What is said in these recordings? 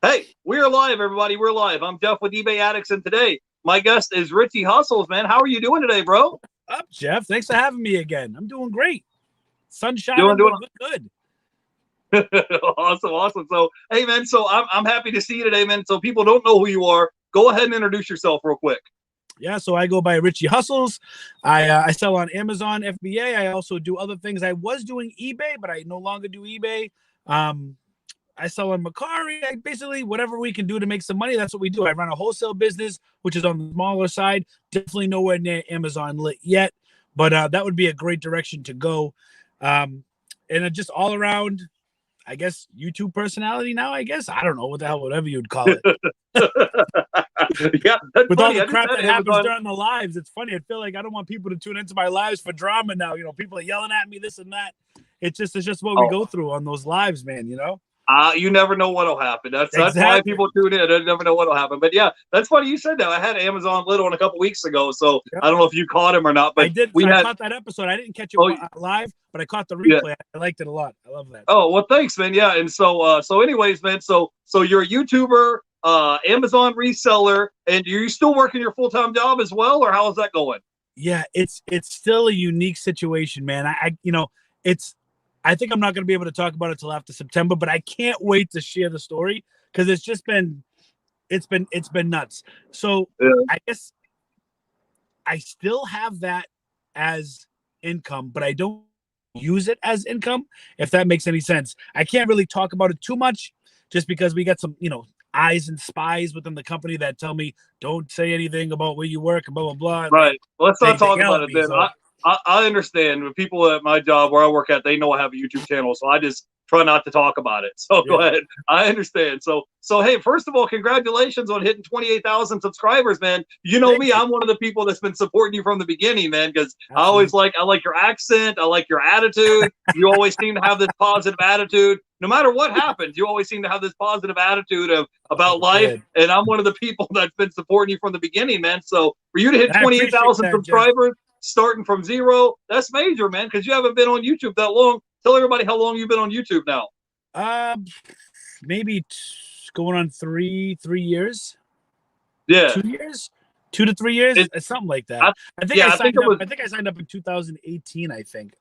Hey, we're live, everybody. We're live. I'm Jeff with Ebayaddicts, and today my guest is Richie Hustles, man. How are you doing today, bro? Up, Jeff. Thanks for having me again. I'm doing great. Sun shining, Doing good. awesome. So, hey, man. So I'm happy to see you today, man. So people don't know who you are. Go ahead and introduce yourself real quick. Yeah, so I go by Richie Hustles. I sell on Amazon, FBA. I also do other things. I was doing eBay, but I no longer do eBay. I sell on Macari. Basically, whatever we can do to make some money, that's what we do. I run a wholesale business, which is on the smaller side. Definitely nowhere near Amazon lit yet, but that would be a great direction to go. And just all around, I guess, YouTube personality now, I guess. I don't know what the hell, whatever you'd call it. Yeah, that's with funny. all the crap that happens during the lives, it's funny. I feel like I don't want people to tune into my lives for drama now. People are yelling at me, this and that. It's just what we go through on those lives, man, You never know what'll happen. That's Exactly. why people tune in. I never know what'll happen. But yeah, that's funny you said that. I had Amazon lit on a couple weeks ago, so yep. I don't know if you caught him or not. But I did. I caught that episode. I didn't catch it live, but I caught the replay. Yeah. I liked it a lot. I love that. Oh well, thanks, man. Yeah, and so anyways, man. So you're a YouTuber, Amazon reseller, and you're still working your full-time job as well, or how is that going? Yeah, it's still a unique situation, man. I think I'm not going to be able to talk about it till after September, but I can't wait to share the story because it's been nuts. So yeah. I guess I still have that as income, but I don't use it as income, if that makes any sense. I can't really talk about it too much just because we got some, eyes and spies within the company that tell me don't say anything about where you work and blah, blah, blah. Right. Let's not talk about it then. So. I understand. The people at my job where I work at, they know I have a YouTube channel, so I just try not to talk about it. So Go ahead. I understand. So hey, first of all, congratulations on hitting 28,000 subscribers, man. You know me, I'm one of the people that's been supporting you from the beginning, man, because I like your accent, I like your attitude. You always seem to have this positive attitude. No matter what happens, you always seem to have this positive attitude about life. And I'm one of the people that's been supporting you from the beginning, man. So for you to hit 28,000 subscribers, starting from zero, that's major, man, because you haven't been on YouTube that long. Tell everybody how long you've been on YouTube now. Maybe going on three years. Yeah, 2 years, 2 to 3 years, something like that. I think I signed up in 2018. I think.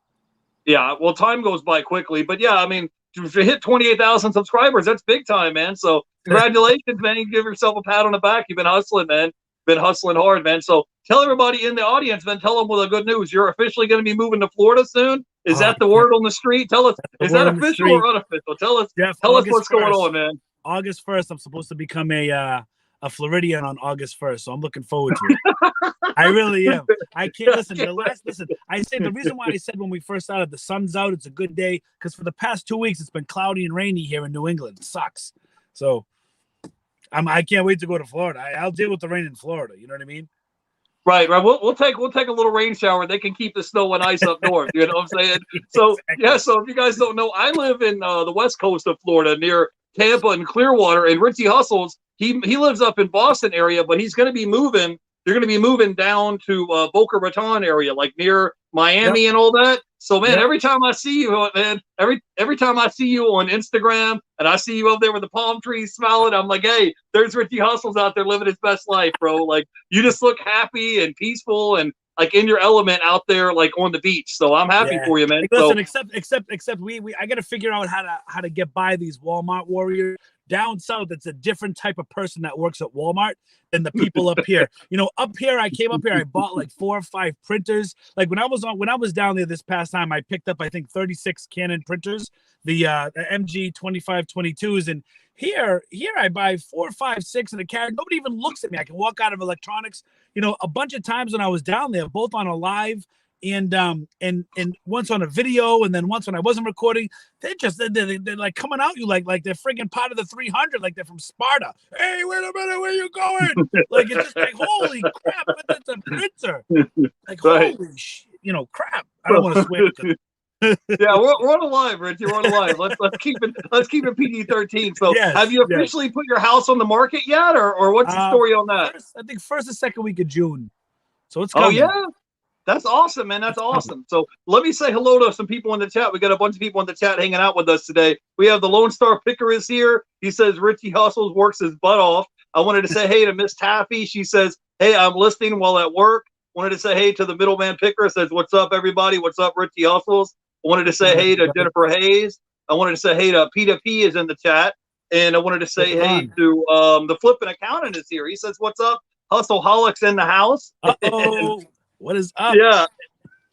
Yeah, well, time goes by quickly, but yeah, I mean, to hit 28,000 subscribers, that's big time, man. So congratulations, man. You give yourself a pat on the back. You've been hustling, man. Been hustling hard, man. So tell everybody in the audience, man, tell them with the good news. You're officially going to be moving to Florida soon. Is that the word on the street? Tell us, is that official or unofficial? Tell us, Jeff, tell us what's going on, man. August 1st, I'm supposed to become a Floridian on August 1st, so I'm looking forward to it. I really am. I can't listen. I say the reason why I said when we first started, the sun's out, it's a good day, because for the past 2 weeks it's been cloudy and rainy here in New England. It sucks. So I can't wait to go to Florida. I'll deal with the rain in Florida. You know what I mean? Right. We'll take a little rain shower. They can keep the snow and ice up north. You know what I'm saying? So exactly. Yeah. So if you guys don't know, I live in the west coast of Florida, near Tampa and Clearwater. And Richie Hustles, he lives up in Boston area, but he's going to be moving. They're going to be moving down to Boca Raton area, like near Miami and all that. So man, every time I see you, man, every time I see you on Instagram and I see you up there with the palm trees smiling, I'm like, hey, there's Richie Hustles out there living his best life, bro. Like you just look happy and peaceful and like in your element out there, like on the beach. So I'm happy for you, man. Listen, except we I got to figure out how to get by these Walmart warriors. Down south, it's a different type of person that works at Walmart than the people up here. Up here, I came up here, I bought like 4 or 5 printers. Like when I was down there this past time, I picked up, I think, 36 Canon printers, the MG 2522s. And here I buy 4, 5, 6 in a carry. Nobody even looks at me. I can walk out of electronics. A bunch of times when I was down there, both on a live and once on a video, and then once when I wasn't recording, they're like coming out you like they're friggin' part of the 300, like they're from Sparta. Hey, wait a minute, where you going? Like it's just like holy crap, that's a printer. Like holy crap. I don't want to swear. Yeah, we're on a live, Richie. We're on a live. Let's keep it PG-13. So have you officially put your house on the market yet, or what's the story on that? I think first or second week of June. So it's coming. Oh yeah. That's awesome, man. That's awesome. So let me say hello to some people in the chat. We got a bunch of people in the chat hanging out with us today. We have the Lone Star Picker is here. He says Richie Hustles works his butt off. I wanted to say hey to Miss Taffy. She says, hey, I'm listening while at work. Wanted to say hey to the Middleman Picker. Says, what's up, everybody? What's up, Richie Hustles? I wanted to say hey to Jennifer Hayes. I wanted to say hey to Peter P is in the chat. And I wanted to say hey to the Flippin' Accountant is here. He says, what's up? Hustleaholics in the house. Uh-oh. What is up? Yeah.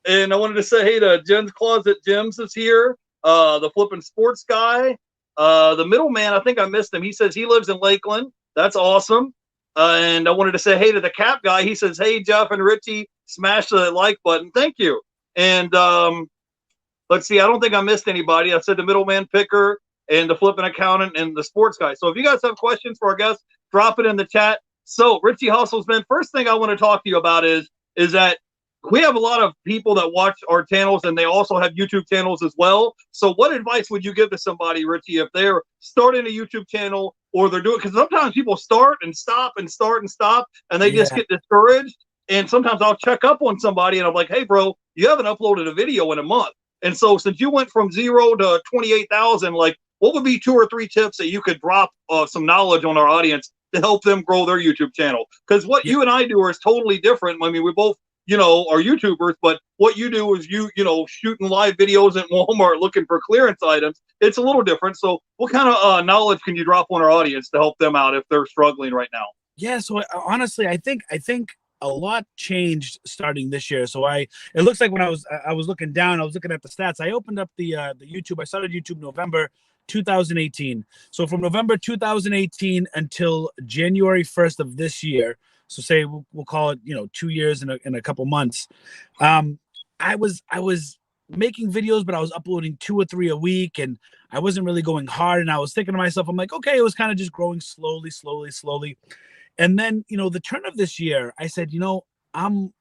And I wanted to say hey to Jen's Closet Gems is here. The Flippin' Sports guy. The Middleman, I think I missed him. He says he lives in Lakeland. That's awesome. And I wanted to say hey to the Cap guy. He says, hey, Jeff and Richie, smash the like button. Thank you. And let's see. I don't think I missed anybody. I said the Middleman Picker and the Flippin' Accountant and the Sports guy. So if you guys have questions for our guests, drop it in the chat. So Richie Hustles, man, first thing I want to talk to you about is that we have a lot of people that watch our channels and they also have YouTube channels as well. So what advice would you give to somebody, Richie, if they're starting a YouTube channel or they're doing, because sometimes people start and stop and start and stop and they just get discouraged. And sometimes I'll check up on somebody and I'm like, hey, bro, you haven't uploaded a video in a month. And so since you went from 0 to 28,000, like what would be 2 or 3 tips that you could drop some knowledge on our audience to help them grow their YouTube channel? Because what you and I do is totally different. I mean, we both, are YouTubers, but what you do is shooting live videos at Walmart looking for clearance items. It's a little different. So what kind of knowledge can you drop on our audience to help them out if they're struggling right now? Yeah. So honestly, I think a lot changed starting this year. So it looks like when I was looking down, I was looking at the stats. I opened up the YouTube. I started YouTube November 2018. So from November 2018 until January 1st of this year, so say we'll call it 2 years in a couple months, I was making videos, but I was uploading 2 or 3 a week, and I wasn't really going hard. And I was thinking to myself, I'm like, okay, it was kind of just growing slowly. And then the turn of this year, I said, I'm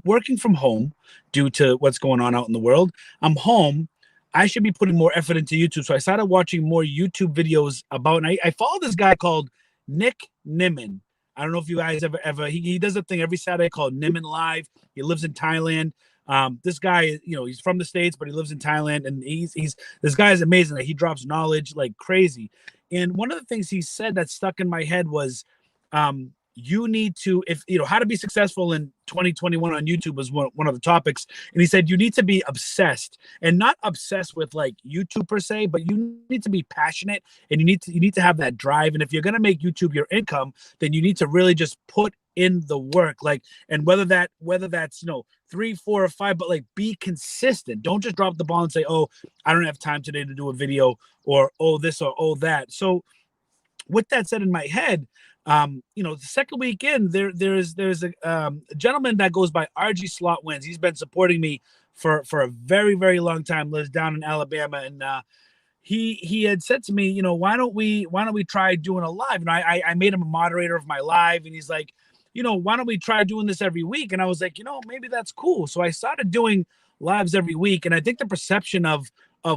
working from home due to what's going on out in the world. I'm home. I should be putting more effort into YouTube. So I started watching more YouTube videos about, and I follow this guy called Nick Nimmin. I don't know if you guys ever he does a thing every Saturday called Nimmin Live. He lives in Thailand. This guy, he's from the States, but he lives in Thailand, and this guy is amazing. Like, he drops knowledge like crazy. And one of the things he said that stuck in my head was, you need to, how to be successful in 2021 on YouTube was one of the topics. And he said, you need to be obsessed, and not obsessed with like YouTube per se, but you need to be passionate, and you need to have that drive. And if you're going to make YouTube your income, then you need to really just put in the work, and whether that's 3, 4, or 5, but like be consistent. Don't just drop the ball and say, oh, I don't have time today to do a video, or oh this or oh that. So with that said in my head, the second weekend there's a gentleman that goes by RG Slot Wins. He's been supporting me for a very, very long time, lives down in Alabama, and he had said to me, why don't we try doing a live? And I made him a moderator of my live, and he's like, why don't we try doing this every week? And I was like, maybe that's cool. So I started doing lives every week, and I think the perception of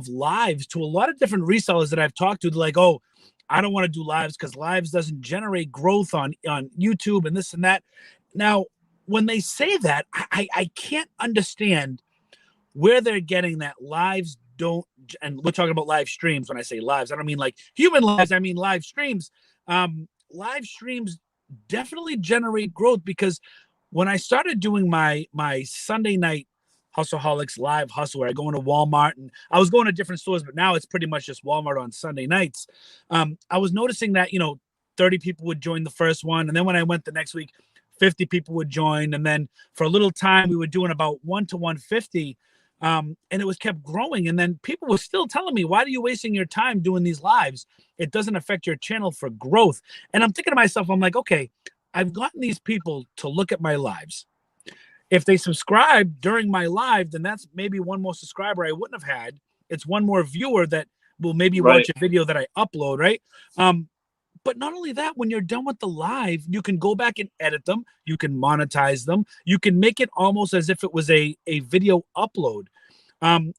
lives to a lot of different resellers that I've talked to, they're like, oh, I don't want to do lives because lives doesn't generate growth on YouTube and this and that. Now, when they say that, I can't understand where they're getting that lives don't, and we're talking about live streams. When I say lives, I don't mean like human lives, I mean live streams. Live streams definitely generate growth, because when I started doing my Sunday night Hustleaholics live hustle, where I go into Walmart, and I was going to different stores, but now it's pretty much just Walmart on Sunday nights. I was noticing that 30 people would join the first one, and then when I went the next week, 50 people would join, and then for a little time we were doing about 1 to 150, and it was kept growing. And then people were still telling me, why are you wasting your time doing these lives? It doesn't affect your channel for growth. And I'm thinking to myself, I'm like, okay, I've gotten these people to look at my lives. If they subscribe during my live, then that's maybe one more subscriber I wouldn't have had. It's one more viewer that will maybe watch a video that I upload, right? But not only that, when you're done with the live, you can go back and edit them. You can monetize them. You can make it almost as if it was a video upload.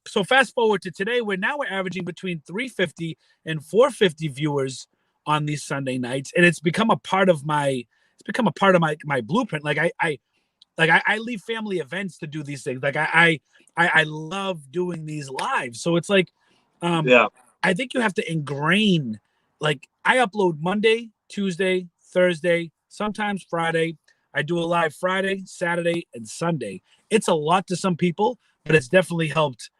So fast forward to today, we're averaging between 350 and 450 viewers on these Sunday nights, and it's become a part of my blueprint. Like Like I leave family events to do these things. Like I love doing these live. So it's like, I think you have to ingrain, like I upload Monday, Tuesday, Thursday, sometimes Friday. I do a live Friday, Saturday, and Sunday. It's a lot to some people, but it's definitely helped,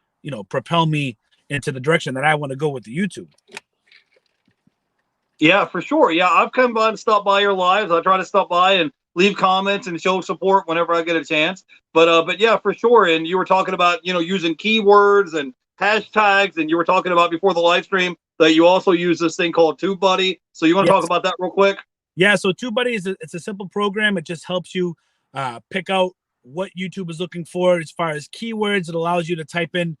propel me into the direction that I want to go with the YouTube. Yeah, for sure. Yeah, I've come by and stopped by your lives. I try to stop by and leave comments and show support whenever I get a chance. But yeah, for sure. And you were talking about, using keywords and hashtags, and you were talking about before the live stream that you also use this thing called TubeBuddy. So you want to talk about that real quick? Yeah, so TubeBuddy it's a simple program. It just helps you pick out what YouTube is looking for as far as keywords. It allows you to type in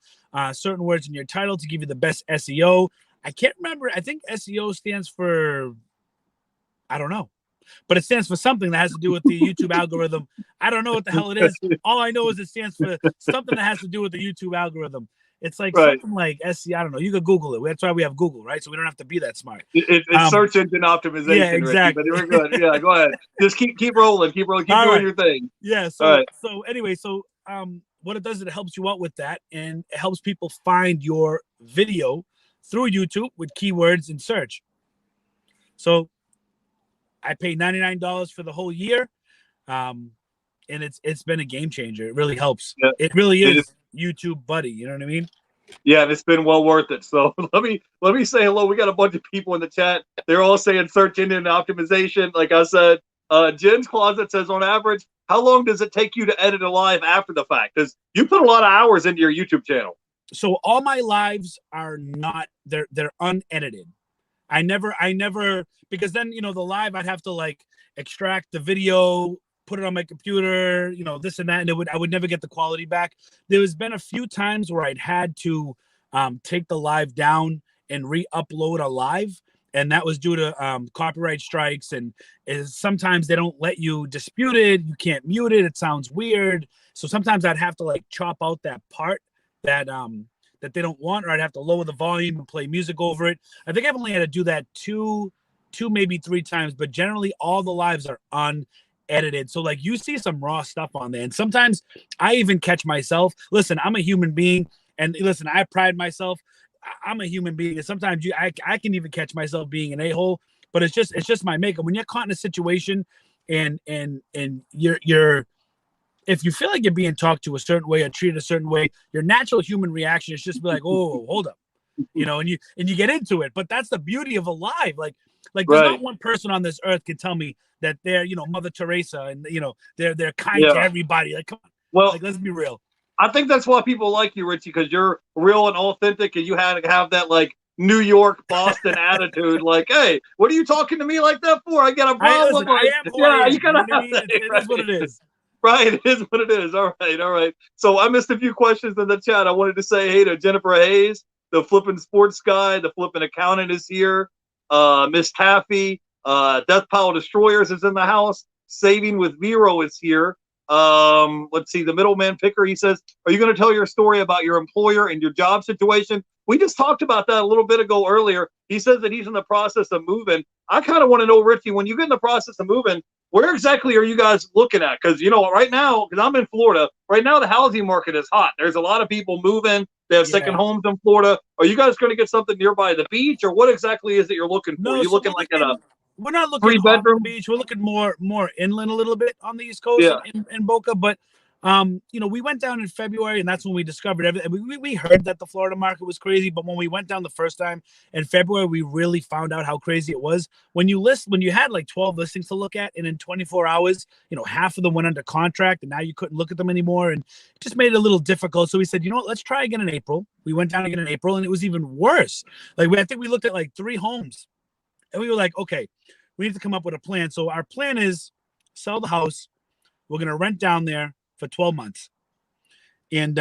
certain words in your title to give you the best SEO. I can't remember. I think SEO stands for, I don't know, but it stands for something that has to do with the YouTube algorithm. I don't know what the hell it is. All I know is it stands for something that has to do with the YouTube algorithm. It's like something like SEO. I don't know. You could Google it. That's why we have Google, right? So we don't have to be that smart. It's search engine optimization. Yeah, exactly. Richie, but we're good. Yeah, go ahead. Just keep rolling. Keep rolling. Keep doing your thing. Yeah. So anyway, what it does is it helps you out with that, and it helps people find your video through YouTube with keywords and search. So I paid $99 for the whole year. And it's been a game changer. It really helps. Yeah. It really is YouTube buddy. You know what I mean? Yeah, and it's been well worth it. So let me say hello. We got a bunch of people in the chat. They're all saying search engine optimization. Like I said, Jen's Closet says, on average, how long does it take you to edit a live after the fact? Because you put a lot of hours into your YouTube channel. So all my lives are not, they're unedited. I never, because then, the live, I'd have to like extract the video, put it on my computer, this and that. And I would never get the quality back. There's been a few times where I'd had to take the live down and re-upload a live. And that was due to copyright strikes. And sometimes they don't let you dispute it. You can't mute it. It sounds weird. So sometimes I'd have to like chop out that part that they don't want, or I'd have to lower the volume and play music over it. I think I've only had to do that two, maybe 3 times, but generally all the lives are unedited. So like you see some raw stuff on there. And sometimes I even catch myself. Listen, I'm a human being, and listen, I pride myself. I'm a human being, and sometimes I can even catch myself being an a-hole, but it's just my makeup. When you're caught in a situation and you're if you feel like you're being talked to a certain way or treated a certain way, your natural human reaction is just be like, oh, hold up, and you get into it. But that's the beauty of a live. Like there's not one person on this earth can tell me that they're, Mother Teresa and, they're kind to everybody. Like, come on. Well, like, let's be real. I think that's why people like you, Richie, because you're real and authentic, and you have that like New York, Boston attitude. Like, hey, what are you talking to me like that for? I got a problem. I am who I am. You gotta have that. It is what it is. Right, it is what it is. All right. So I missed a few questions in the chat. I wanted to say hey to Jennifer Hayes, the flipping sports guy, the flipping accountant is here. Miss Taffy, Death Pile Destroyers is in the house. Saving with Vero is here. Let's see, the middleman picker, he says, are you going to tell your story about your employer and your job situation? We just talked about that a little bit ago earlier. He says that he's in the process of moving. I kind of want to know, Richie, when you get in the process of moving, where exactly are you guys looking at? Because, right now, because I'm in Florida, right now the housing market is hot. There's a lot of people moving. They have second homes in Florida. Are you guys going to get something nearby the beach, or what exactly is it you're looking for? No, are you looking like at a we're not looking 3-bedroom beach. We're looking more inland a little bit on the East Coast in Boca. But we went down in February, and that's when we discovered everything. We heard that the Florida market was crazy, but when we went down the first time in February, we really found out how crazy it was. When you had like 12 listings to look at, and in 24 hours, half of them went under contract, and now you couldn't look at them anymore, and it just made it a little difficult. So we said, let's try again in April. We went down again in April, and it was even worse. Like I think we looked at like 3 homes. And we were like, okay, we need to come up with a plan. So our plan is sell the house. We're going to rent down there for 12 months. And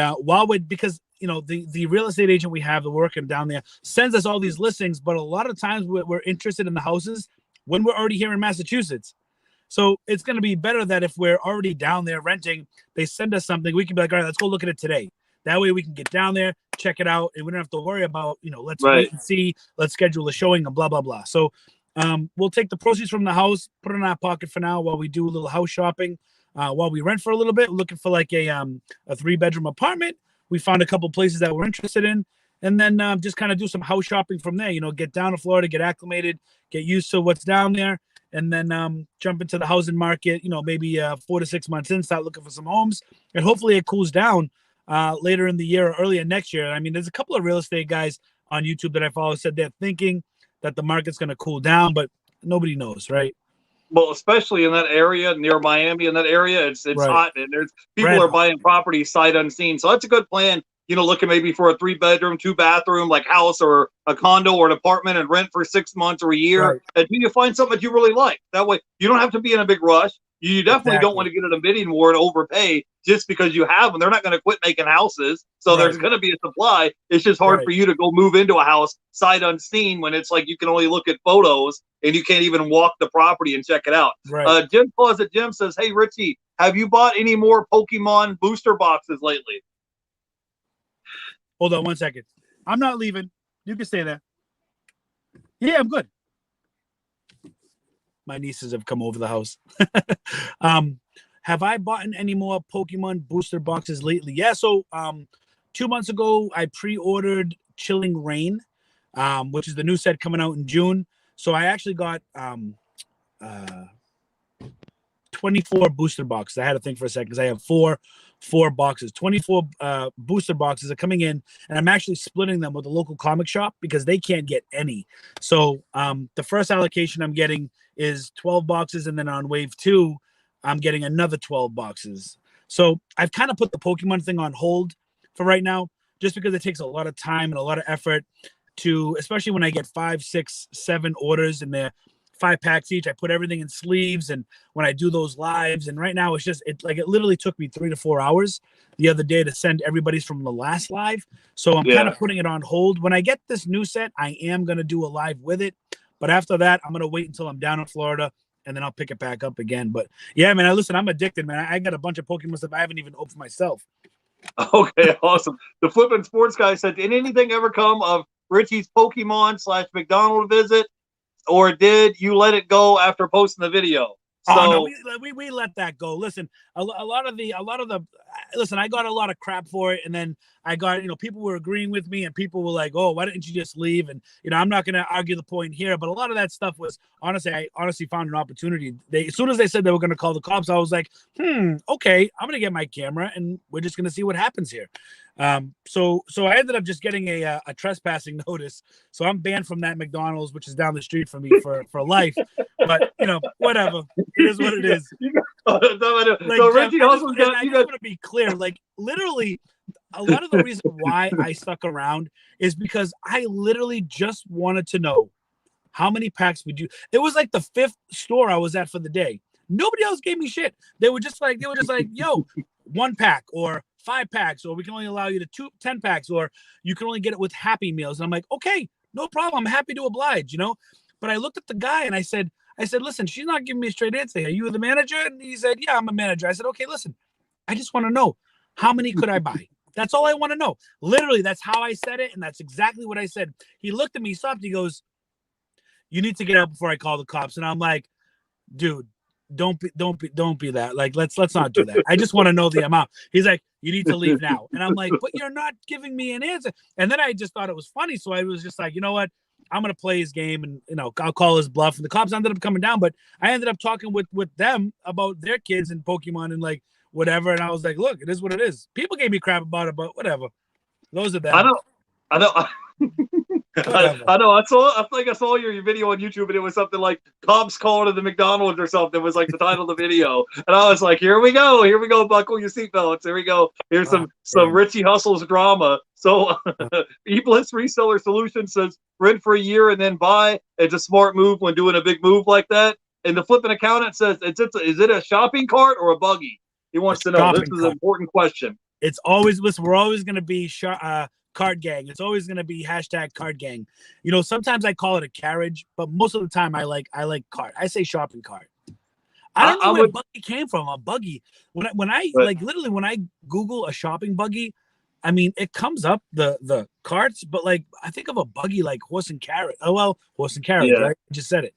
because, the real estate agent we have, the working down there, sends us all these listings. But a lot of times we're interested in the houses when we're already here in Massachusetts. So it's going to be better that if we're already down there renting, they send us something. We can be like, all right, let's go look at it today. That way we can get down there, check it out, and we don't have to worry about, let's wait and see, let's schedule a showing and blah, blah, blah. So we'll take the proceeds from the house, put it in our pocket for now while we do a little house shopping. while we rent for a little bit, looking for like a 3-bedroom apartment. We found a couple places that we're interested in, and then just kind of do some house shopping from there. Get down to Florida, get acclimated, get used to what's down there, and then jump into the housing market. Maybe 4 to 6 months in, start looking for some homes, and hopefully it cools down later in the year or earlier next year. I mean, there's a couple of real estate guys on YouTube that I follow said they're thinking that the market's going to cool down, but nobody knows, right? Well, especially in that area near Miami, in that area, it's Right. hot, and there's people are buying property sight unseen. So that's a good plan. Looking maybe for a 3-bedroom, 2-bathroom like house or a condo or an apartment and rent for 6 months or a year Right. until you find something that you really like. That way, you don't have to be in a big rush. You definitely don't want to get in a bidding war and overpay just because you have them. They're not going to quit making houses. So there's going to be a supply. It's just hard for you to go move into a house sight unseen when it's like you can only look at photos and you can't even walk the property and check it out. Right. Jim Closet Jim says, hey, Richie, have you bought any more Pokemon booster boxes lately? Hold on 1 second. I'm not leaving. You can stay there. Yeah, I'm good. My nieces have come over the house. Have I bought any more Pokemon booster boxes lately? Yeah, so 2 months ago, I pre-ordered Chilling Reign, which is the new set coming out in June. So I actually got 24 booster boxes. I had to think for a second because I have four boxes. 24 booster boxes are coming in, and I'm actually splitting them with a local comic shop because they can't get any. So the first allocation I'm getting is 12 boxes, and then on wave 2, I'm getting another 12 boxes. So I've kind of put the Pokemon thing on hold for right now, just because it takes a lot of time and a lot of effort to, especially when I get 5, 6, 7 orders and they're 5 packs each. I put everything in sleeves, and when I do those lives, and right now it's just it literally took me 3 to 4 hours the other day to send everybody's from the last live. So I'm kind of putting it on hold. When I get this new set, I am going to do a live with it, but after that, I'm going to wait until I'm down in Florida, and then I'll pick it back up again. But yeah, man, listen, I'm addicted, man. I got a bunch of Pokemon stuff I haven't even opened myself. Okay, awesome. The Flippin' Sports guy said, did anything ever come of Richie's Pokemon/McDonald visit, or did you let it go after posting the video? So no, we let that go. Listen, a lot of the listen, I got a lot of crap for it, and then I got, people were agreeing with me, and people were like, oh, why didn't you just leave? And I'm not gonna argue the point here, but a lot of that stuff was I honestly found an opportunity. As soon as they said they were gonna call the cops, I was like, okay, I'm gonna get my camera and we're just gonna see what happens here. So I ended up just getting a trespassing notice. So I'm banned from that McDonald's, which is down the street from me for life. But whatever. It is what it is. So Richie Hustles got. I just want to be clear. Like literally, a lot of the reason why I stuck around is because I literally just wanted to know how many packs would you. It was like the 5th store I was at for the day. Nobody else gave me shit. They were just like, yo, 1 pack or 5 packs, or we can only allow you to 10 packs, or you can only get it with Happy Meals. And I'm like, okay, no problem. I'm happy to oblige, But I looked at the guy and I said, listen, she's not giving me a straight answer. Are you the manager? And he said, yeah, I'm a manager. I said, okay, listen, I just want to know how many could I buy? That's all I want to know. Literally, that's how I said it. And that's exactly what I said. He looked at me, stopped. He goes, you need to get out before I call the cops. And I'm like, dude, don't be that. Like, let's not do that. I just want to know the amount. He's like, you need to leave now. And I'm like, but you're not giving me an answer. And then I just thought it was funny. So I was just like, you know what? I'm going to play his game and, I'll call his bluff. And the cops ended up coming down, but I ended up talking with them about their kids and Pokemon and like whatever. And I was like, look, it is what it is. People gave me crap about it, but whatever. Those are them. I know. I know. I think I saw your video on YouTube, and it was something like "Cops calling to the McDonald's" or something. Was like the title of the video, and I was like, "Here we go, buckle your seatbelts. Here we go. Here's some Richie Hustles drama." So, eBliss Reseller Solutions says rent for a year and then buy. It's a smart move when doing a big move like that. And the flipping accountant says, "Is it a shopping cart or a buggy?" He wants to know. This is an important question. It's always we're always going to be card gang. It's always going to be hashtag card gang. Sometimes I call it a carriage, but most of the time I like cart. I say shopping cart. I don't know where buggy came from. A buggy. When I literally when I Google a shopping buggy, I mean it comes up the carts, but like I think of a buggy like horse and carrot. Oh well, horse and carrot. Yeah. Right? I just said it,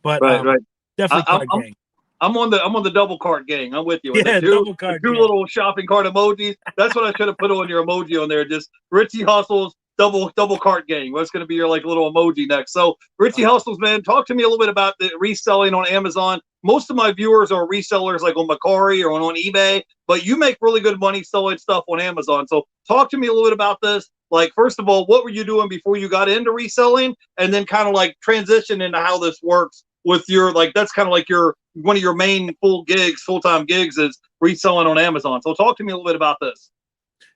but right. Definitely card gang. I'm on the double cart gang. I'm with you. Yeah, double The cart two gang. little shopping cart emojis. That's what I should have put on your emoji on there. Just Richie Hustles double cart gang. What's going to be your like little emoji next? So Richie Hustles, man, talk to me a little bit about the reselling on Amazon. Most of my viewers are resellers like on Macari or on eBay, but you make really good money selling stuff on Amazon. So talk to me a little bit about this. Like, first of all, what were you doing before you got into reselling, and then kind of like transition into how this works with your, like, that's kind of like your one of your main full-time gigs is reselling on Amazon. So talk to me a little bit about this.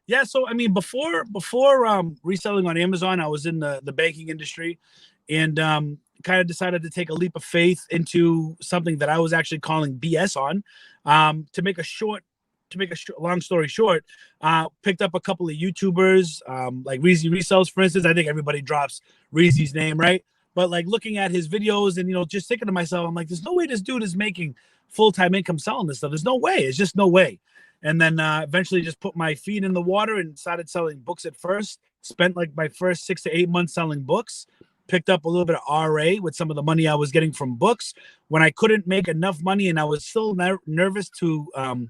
Yeah, so I mean, before reselling on Amazon, I was in the banking industry, and kind of decided to take a leap of faith into something that I was actually calling BS on. To make a long story short, picked up a couple of YouTubers, like Reezy Resells, for instance. I think everybody drops Reezy's name, right? But like looking at his videos and, just thinking to myself, I'm like, there's no way this dude is making full-time income selling this stuff. There's no way. It's just no way. And then eventually just put my feet in the water and started selling books at first. Spent like my first 6 to 8 months selling books. Picked up a little bit of RA with some of the money I was getting from books. When I couldn't make enough money and I was still nervous to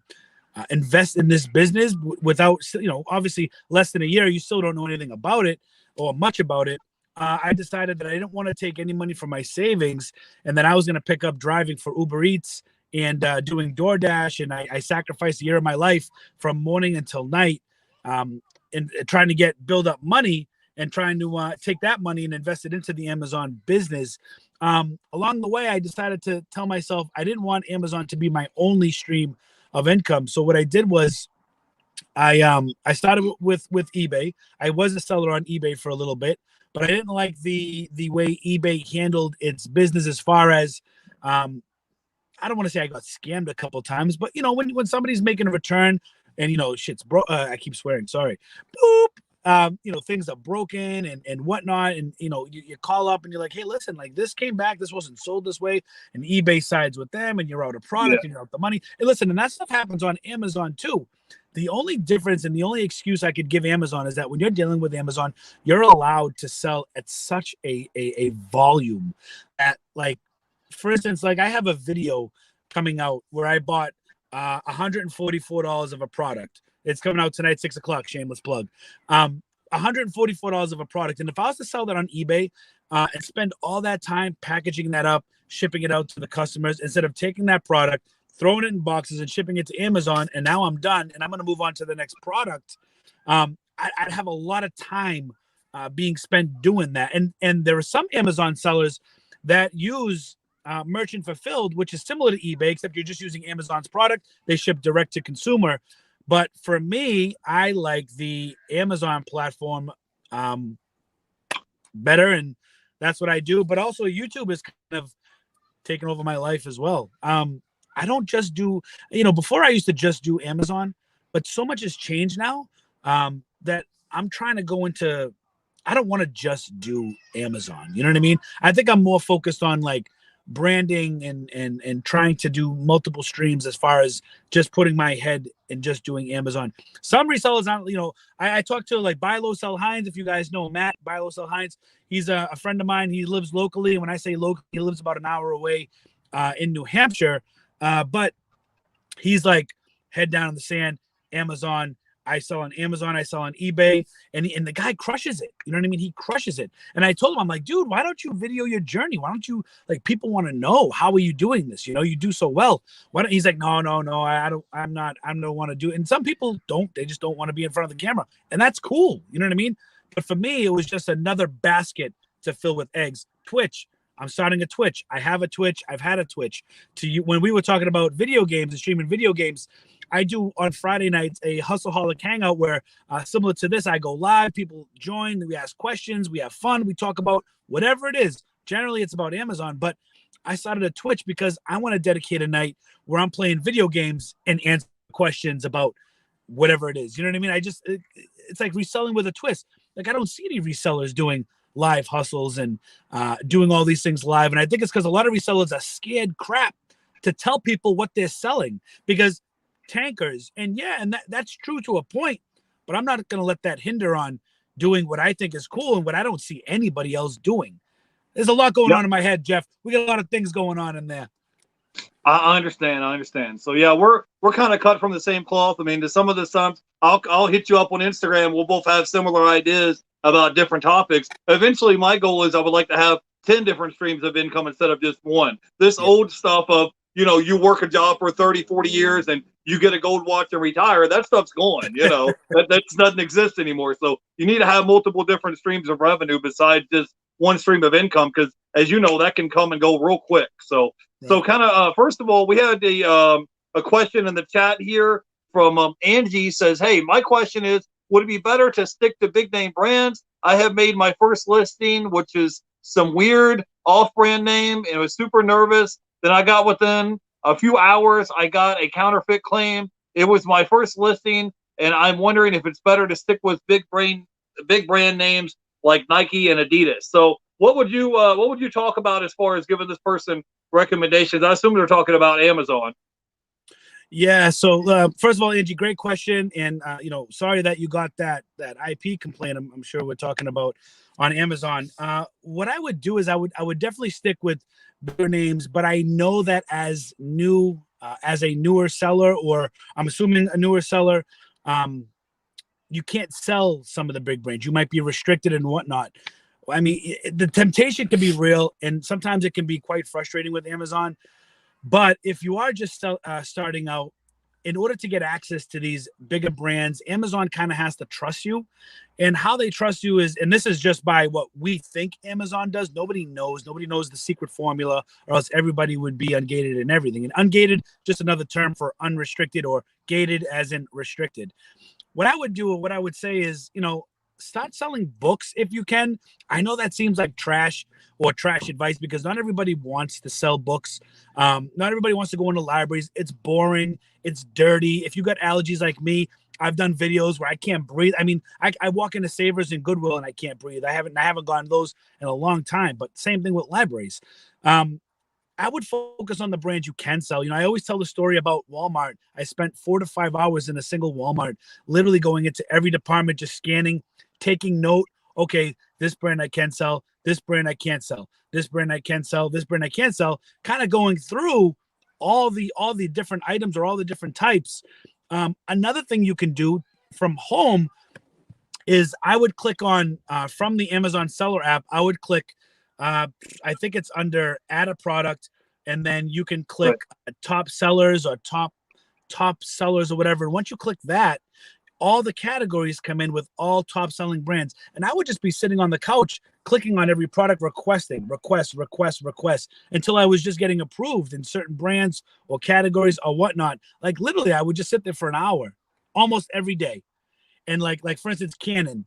invest in this business without, obviously less than a year, you still don't know anything about it or much about it. I decided that I didn't want to take any money from my savings, and that I was going to pick up driving for Uber Eats and doing DoorDash. And I sacrificed a year of my life from morning until night, and trying to build up money and trying to take that money and invest it into the Amazon business. Along the way, I decided to tell myself I didn't want Amazon to be my only stream of income. So what I did was I started with eBay. I was a seller on eBay for a little bit, but I didn't like the way eBay handled its business as far as I don't want to say I got scammed a couple times, but when somebody's making a return and shit's broke, I keep swearing, sorry, boop. Things are broken and whatnot, and you call up and you're like, hey, listen, like this came back, this wasn't sold this way, and eBay sides with them, and you're out of product and you're out the money. And listen, and that stuff happens on Amazon too. The only difference and the only excuse I could give Amazon is that when you're dealing with Amazon, you're allowed to sell at such a volume at, like, for instance, like I have a video coming out where I bought $144 of a product. It's coming out tonight, 6 o'clock. Shameless plug. $144 of a product. And if I was to sell that on eBay and spend all that time packaging that up, shipping it out to the customers, instead of taking that product, throwing it in boxes and shipping it to Amazon, and now I'm done and I'm going to move on to the next product, I'd have a lot of time being spent doing that. And there are some Amazon sellers that use merchant fulfilled, which is similar to eBay, except you're just using Amazon's product. They ship direct to consumer. But for me, I like the Amazon platform better, and that's what I do. But also YouTube is kind of taken over my life as well. I don't just do, before I used to just do Amazon, but so much has changed now that I'm trying to go into, I don't want to just do Amazon. You know what I mean? I think I'm more focused on like branding and trying to do multiple streams as far as just putting my head and just doing Amazon. Some resellers aren't, I talked to like Buy Low Sell Hines. If you guys know Matt, Buy Low Sell Hines, he's a friend of mine. He lives locally. And when I say local, he lives about an hour away in New Hampshire. But he's like head down in the sand, Amazon. I sell on Amazon, I sell on eBay, and the guy crushes it. You know what I mean? He crushes it. And I told him, I'm like, dude, why don't you video your journey? Why don't you, like, people want to know, how are you doing this? You do so well. Why don't, he's like, no, I don't want to do it. And some people don't, they just don't want to be in front of the camera. And that's cool. You know what I mean? But for me, it was just another basket to fill with eggs. Twitch. I'm starting a Twitch. I have a Twitch. I've had a Twitch. When we were talking about video games and streaming video games, I do on Friday nights a Hustleaholic hangout where, similar to this, I go live, people join, we ask questions, we have fun, we talk about whatever it is. Generally, it's about Amazon, but I started a Twitch because I want to dedicate a night where I'm playing video games and answer questions about whatever it is. You know what I mean? It's like reselling with a twist. Like, I don't see any resellers doing live hustles and doing all these things live. And I think it's because a lot of resellers are scared crap to tell people what they're selling, because tankers, and that's true to a point, but I'm not going to let that hinder on doing what I think is cool and what I don't see anybody else doing. There's a lot going on in my head, Jeff. We got a lot of things going on in there. I understand. I understand. So yeah, we're kind of cut from the same cloth. I mean, to some of the times, I'll hit you up on Instagram. We'll both have similar ideas about different topics. Eventually, my goal is I would like to have 10 different streams of income instead of just one. This Yeah. old stuff of, you work a job for 30, 40 years and you get a gold watch and retire, that stuff's gone. That doesn't exist anymore. So you need to have multiple different streams of revenue besides just one stream of income, because as you know, that can come and go real quick. So Right. kind of first of all, we had a question in the chat here from Angie. Says, hey, my question is, would it be better to stick to big name brands? I have made my first listing, which is some weird off brand name, and I was super nervous. Then I got within a few hours, I got a counterfeit claim. It was my first listing, and I'm wondering if it's better to stick with big brand names like Nike and Adidas. So what would you talk about as far as giving this person recommendations? I assume they're talking about Amazon. Yeah. So first of all, Angie, great question, and sorry that you got that IP complaint. I'm sure we're talking about on Amazon. What I would do is I would definitely stick with bigger names, but I know that as a newer seller, or I'm assuming a newer seller, you can't sell some of the big brands. You might be restricted and whatnot. I mean, the temptation can be real, and sometimes it can be quite frustrating with Amazon. But if you are just starting out, in order to get access to these bigger brands, Amazon kind of has to trust you. And how they trust you is, and this is just by what we think Amazon does. Nobody knows. Nobody knows the secret formula, or else everybody would be ungated and everything. And ungated, just another term for unrestricted, or gated as in restricted. What I would do, what I would say is, start selling books if you can. I know that seems like trash or trash advice, because not everybody wants to sell books. Not everybody wants to go into libraries. It's boring. It's dirty. If you got allergies like me, I've done videos where I can't breathe. I mean, I walk into Savers and Goodwill and I can't breathe. I haven't gone to those in a long time. But same thing with libraries. I would focus on the brands you can sell. I always tell the story about Walmart. I spent 4 to 5 hours in a single Walmart, literally going into every department, just scanning, taking note. Okay, this brand I can sell, this brand I can't sell, this brand I can sell, this brand I can't sell, kind of going through all the different items or all the different types. Another thing you can do from home is I would click on from the Amazon seller app. I would click, I think it's under add a product, and then you can click top sellers or top sellers or whatever. And once you click that, all the categories come in with all top selling brands. And I would just be sitting on the couch, clicking on every product, request, until I was just getting approved in certain brands or categories or whatnot. Like literally, I would just sit there for an hour almost every day. And like for instance, Canon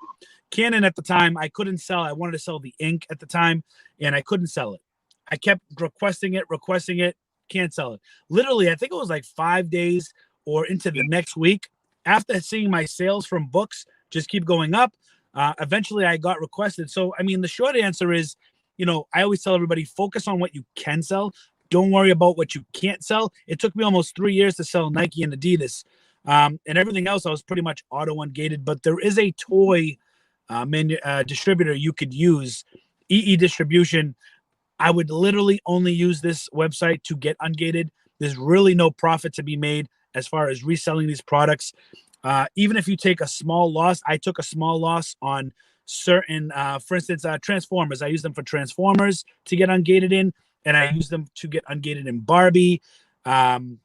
at the time, I couldn't sell. I wanted to sell the ink at the time, and I couldn't sell it. I kept requesting it, can't sell it. Literally, I think it was like 5 days or into the next week, after seeing my sales from books just keep going up. Eventually, I got requested. So, I mean, the short answer is, I always tell everybody, focus on what you can sell. Don't worry about what you can't sell. It took me almost 3 years to sell Nike and Adidas. And everything else, I was pretty much auto ungated. But there is a toy distributor you could use, EE Distribution. I would literally only use this website to get ungated. There's really no profit to be made as far as reselling these products. Even if you take a small loss, I took a small loss on certain, for instance, Transformers. I use them for Transformers to get ungated in, and I use them to get ungated in Barbie. And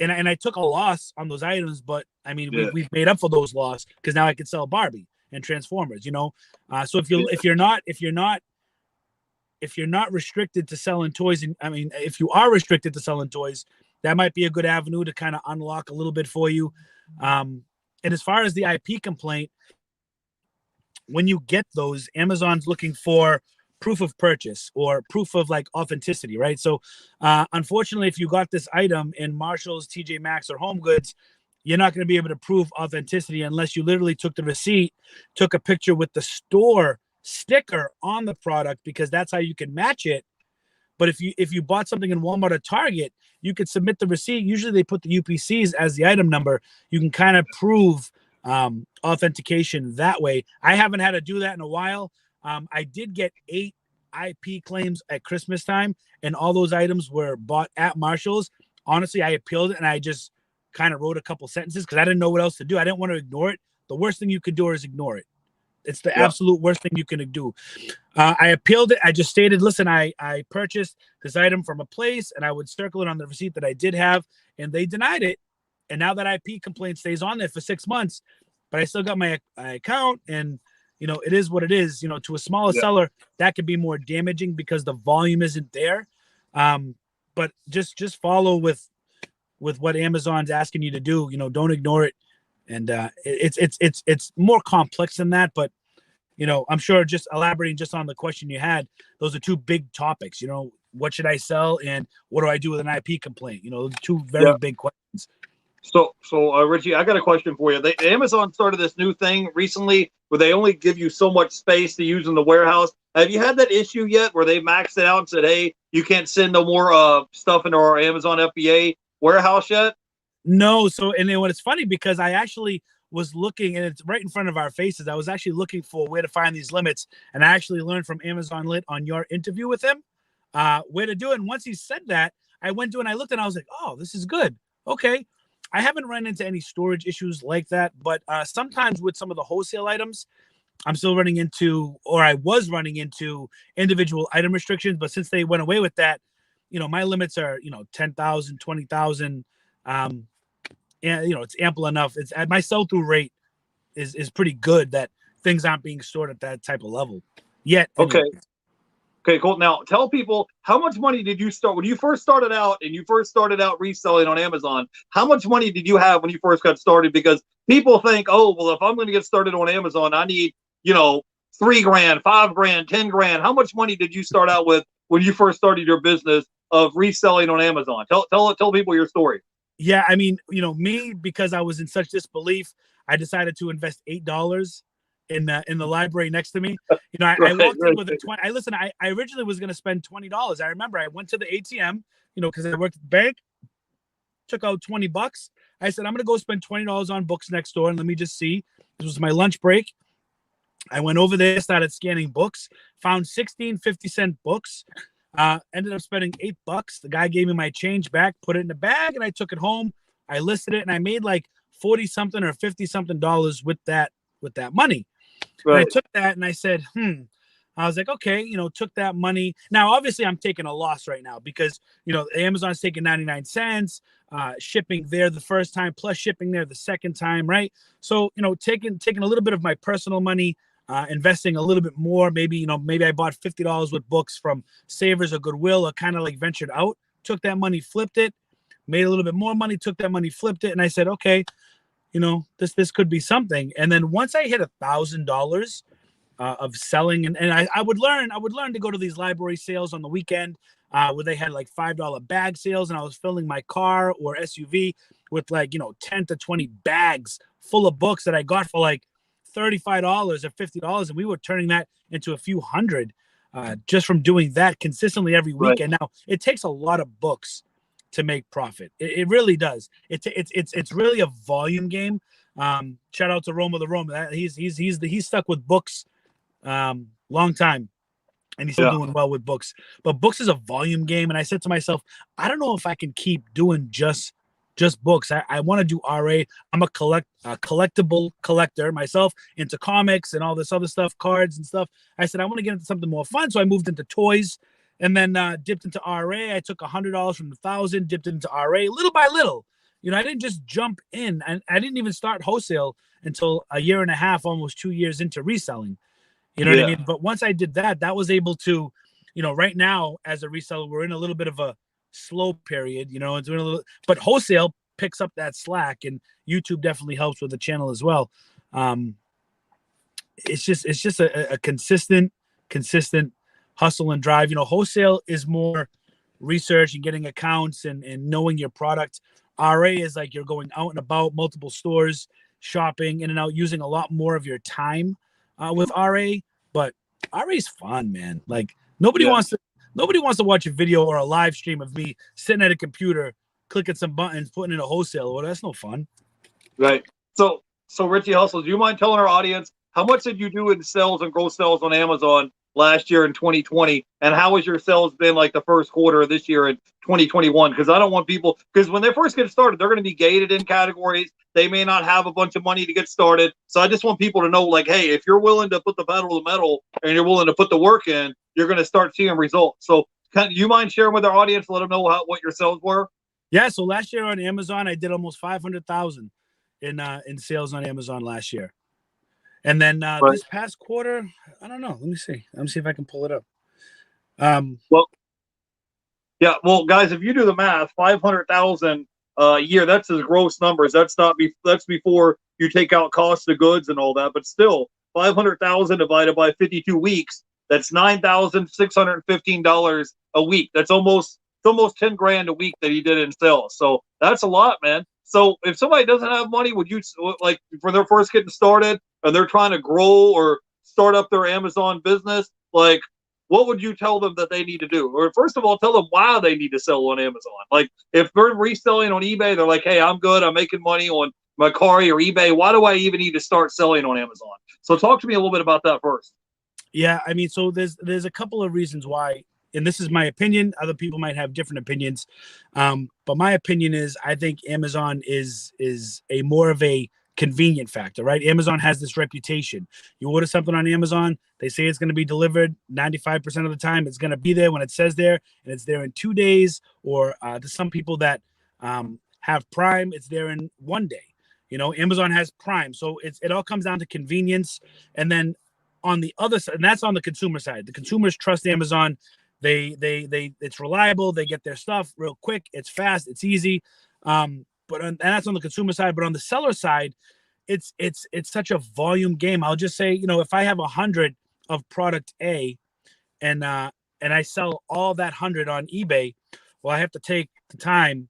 I took a loss on those items, but I mean, we've made up for those losses because now I can sell Barbie and Transformers. So if you're not restricted to selling toys, and I mean, if you are restricted to selling toys, that might be a good avenue to kind of unlock a little bit for you. And as far as the IP complaint, when you get those, Amazon's looking for proof of purchase or proof of like authenticity, right? So unfortunately, if you got this item in Marshall's, TJ Maxx, or Home Goods, you're not going to be able to prove authenticity unless you literally took the receipt, took a picture with the store sticker on the product, because that's how you can match it. But if you bought something in Walmart or Target, you could submit the receipt. Usually they put the UPCs as the item number. You can kind of prove authentication that way. I haven't had to do that in a while. I did get 8 IP claims at Christmas time, and all those items were bought at Marshall's. honestly, I appealed it and I just kind of wrote a couple sentences because I didn't know what else to do. I didn't want to ignore it. The worst thing you could do is ignore it. It's the absolute worst thing you can do. I appealed it. I just stated, listen, I purchased this item from a place, and I would circle it on the receipt that I did have, and they denied it. And now that IP complaint stays on there for 6 months, but I still got my account, and it is what it is. To a smaller seller, that could be more damaging because the volume isn't there. But just follow with what Amazon's asking you to do. Don't ignore it. And it's more complex than that, but I'm sure just elaborating just on the question you had, those are two big topics. What should I sell and what do I do with an IP complaint? Those are two very big questions. So Richie, I got a question for you. Amazon started this new thing recently where they only give you so much space to use in the warehouse. Have you had that issue yet where they maxed it out and said, hey, you can't send no more stuff into our Amazon FBA warehouse yet? No. So, and then it's funny because I actually was looking, and it's right in front of our faces. I was actually looking for where to find these limits, and I actually learned from Amazon Lit on your interview with him where to do it. And once he said that, I went to it and I looked and I was like, oh, this is good. Okay. I haven't run into any storage issues like that, but sometimes with some of the wholesale items, I'm still running into, or I was running into individual item restrictions. But since they went away with that, my limits are, 10,000, 20,000. And it's ample enough. It's at my sell-through rate is pretty good that things aren't being stored at that type of level yet. Okay. Okay, cool. Now tell people, how much money did you start when you first started out and you first started out reselling on Amazon? How much money did you have when you first got started? Because people think, oh, well, if I'm going to get started on Amazon, I need, $3 grand, $5 grand, 10 grand. How much money did you start out with when you first started your business of reselling on Amazon? Tell people your story. Yeah, I mean, me, because I was in such disbelief, I decided to invest $8 in the library next to me. I walked in with a 20. I originally was going to spend $20. I remember I went to the ATM, because I worked at the bank, took out $20. I said, I'm going to go spend $20 on books next door, and let me just see. This was my lunch break. I went over there, started scanning books, found 16 50-cent books. Ended up spending $8. The guy gave me my change back, put it in the bag, and I took it home. I listed it, and I made like 40 something or 50 something dollars with that money. Right. And I took that and I said, I was like, okay, took that money. Now, obviously, I'm taking a loss right now because Amazon's taking 99 cents, shipping there the first time, plus shipping there the second time, right? So taking a little bit of my personal money. Investing a little bit more, maybe I bought $50 with books from Savers or Goodwill, or kind of like ventured out, took that money, flipped it, made a little bit more money, took that money, flipped it, and I said, okay, this could be something. And then once I hit $1,000 of selling, and I would learn to go to these library sales on the weekend where they had like $5 bag sales, and I was filling my car or SUV with like 10 to 20 bags full of books that I got for like $35 or $50, and we were turning that into a few hundred just from doing that consistently every weekend. Right. Now, it takes a lot of books to make profit. It really does. It's really a volume game. Shout out to Roma the Roma. He's stuck with books long time, and he's still doing well with books. But books is a volume game, and I said to myself, I don't know if I can keep doing just books. I want to do RA. I'm a collectible collector myself, into comics and all this other stuff, cards and stuff. I said, I want to get into something more fun. So I moved into toys and then dipped into RA. I took $100 from the 1,000, dipped into RA little by little. I didn't just jump in, and I didn't even start wholesale until a year and a half, almost 2 years into reselling. You know what I mean? But once I did that was able to, right now as a reseller, we're in a little bit of a slow period, it's doing a little, but wholesale picks up that slack, and YouTube definitely helps with the channel as well. It's just a consistent hustle and drive. Wholesale is more research and getting accounts and knowing your product. RA is like you're going out and about, multiple stores, shopping in and out, using a lot more of your time with RA. But RA is fun, man. Like nobody wants to watch a video or a live stream of me sitting at a computer, clicking some buttons, putting in a wholesale. Well, that's no fun. Right. So Richie Hustles, do you mind telling our audience how much did you do in sales and gross sales on Amazon last year in 2020, and how has your sales been like the first quarter of this year in 2021? Because I don't want people, because when they first get started, they're going to be gated in categories. They may not have a bunch of money to get started. So I just want people to know, like, hey, if you're willing to put the pedal to the metal and you're willing to put the work in, you're going to start seeing results. So do you mind sharing with our audience, let them know what your sales were? Yeah, so last year on Amazon, I did almost 500,000 in sales on Amazon last year. And then this past quarter, I don't know. Let me see. Let me see if I can pull it up. Well, yeah. Well, guys, if you do the math, 500,000 a year, that's his gross numbers. That's before you take out cost of goods and all that. But still, 500,000 divided by 52 weeks, that's $9,615 a week. That's almost 10 grand a week that he did in sales. So that's a lot, man. So if somebody doesn't have money, would you, like, when they're first getting started and they're trying to grow or start up their Amazon business, like, what would you tell them that they need to do? Or first of all, tell them why they need to sell on Amazon. Like, if they're reselling on eBay, they're like, hey, I'm good, I'm making money on Mercari or eBay. Why do I even need to start selling on Amazon? So talk to me a little bit about that first. Yeah, I mean, so there's a couple of reasons why, and this is my opinion. Other people might have different opinions, but my opinion is I think Amazon is a more of a convenient factor, right? Amazon has this reputation. You order something on Amazon, they say it's going to be delivered 95% of the time. It's going to be there when it says there, and it's there in 2 days. Or to some people that have Prime, it's there in 1 day. You know, Amazon has Prime, so it all comes down to convenience. And then on the other side, and that's on the consumer side, the consumers trust Amazon. They it's reliable. They get their stuff real quick. It's fast. It's easy. And that's on the consumer side. But on the seller side, it's such a volume game. I'll just say, you know, if I have 100 of product A, and I sell all that 100 on eBay, well, I have to take the time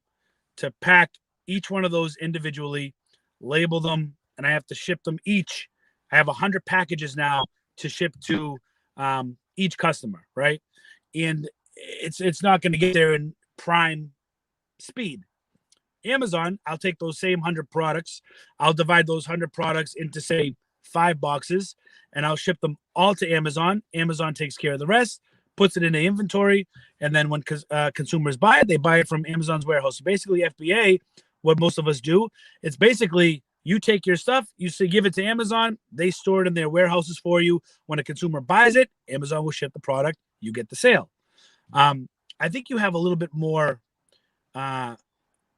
to pack each one of those individually, label them, and I have to ship them each. I have 100 packages now to ship to each customer, right? And it's not going to get there in prime speed. Amazon, I'll take those same 100 products, I'll divide those 100 products into, say, 5 boxes, and I'll ship them all to Amazon. Amazon takes care of the rest, puts it in the inventory, and then when consumers buy it, they buy it from Amazon's warehouse. So basically, FBA, what most of us do, it's basically you take your stuff, you say give it to Amazon, they store it in their warehouses for you. When a consumer buys it, Amazon will ship the product, you get the sale. I think you have a little bit more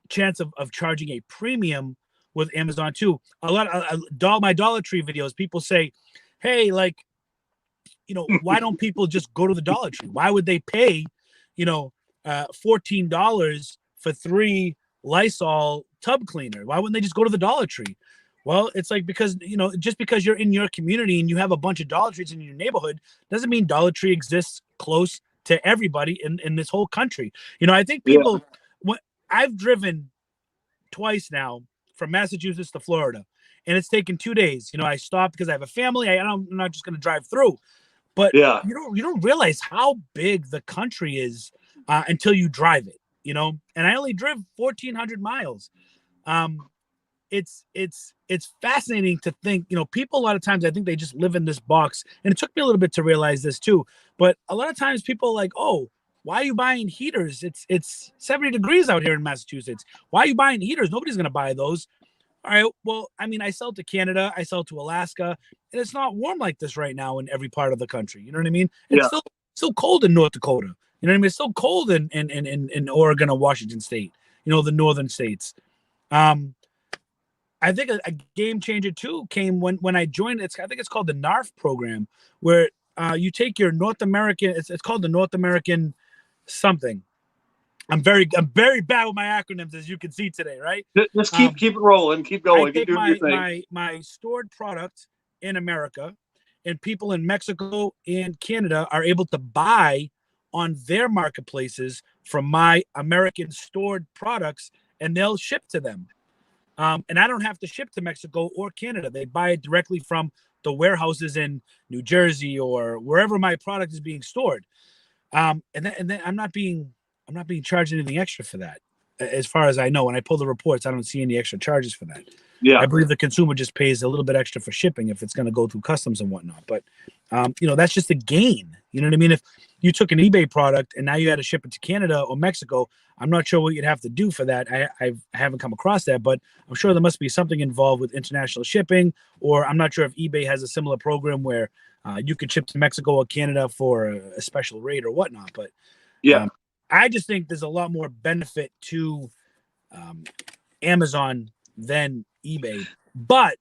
chance of charging a premium with Amazon too. A lot of my Dollar Tree videos, people say, hey, like, you know, why don't people just go to the Dollar Tree? Why would they pay, you know, $14 for 3 Lysol tub cleaner? Why wouldn't they just go to the Dollar Tree? Well, it's like, because, you know, just because you're in your community and you have a bunch of Dollar Trees in your neighborhood doesn't mean Dollar Tree exists close to everybody in this whole country. You know, I think people, I've driven twice now from Massachusetts to Florida, and it's taken 2 days. You know, I stopped because I have a family. I'm not just going to drive through. But you don't realize how big the country is until you drive it, you know. And I only drove 1,400 miles. It's fascinating to think, you know, people a lot of times, I think they just live in this box. And it took me a little bit to realize this too. But a lot of times people are like, oh, why are you buying heaters? It's 70 degrees out here in Massachusetts. Why are you buying heaters? Nobody's going to buy those. All right. Well, I mean, I sell to Canada, I sell to Alaska, and it's not warm like this right now in every part of the country. You know what I mean? It's still cold in North Dakota. You know what I mean? It's still cold in Oregon or Washington State, you know, the northern states. I think a game changer too came when I joined. I think it's called the NARF program, where you take your North American. It's called the North American something. I'm very bad with my acronyms, as you can see today, right? Just keep it rolling, keep going. I take my stored product in America, and people in Mexico and Canada are able to buy on their marketplaces from my American stored products, and they'll ship to them. And I don't have to ship to Mexico or Canada. They buy it directly from the warehouses in New Jersey or wherever my product is being stored. And then I'm not being charged anything extra for that. as far as I know, when I pull the reports, I don't see any extra charges for that. Yeah. I believe the consumer just pays a little bit extra for shipping if it's going to go through customs and whatnot. But, that's just a gain. You know what I mean? If you took an eBay product and now you had to ship it to Canada or Mexico, I'm not sure what you'd have to do for that. I haven't come across that, but I'm sure there must be something involved with international shipping, or I'm not sure if eBay has a similar program where you could ship to Mexico or Canada for a special rate or whatnot. But I just think there's a lot more benefit to Amazon than eBay. But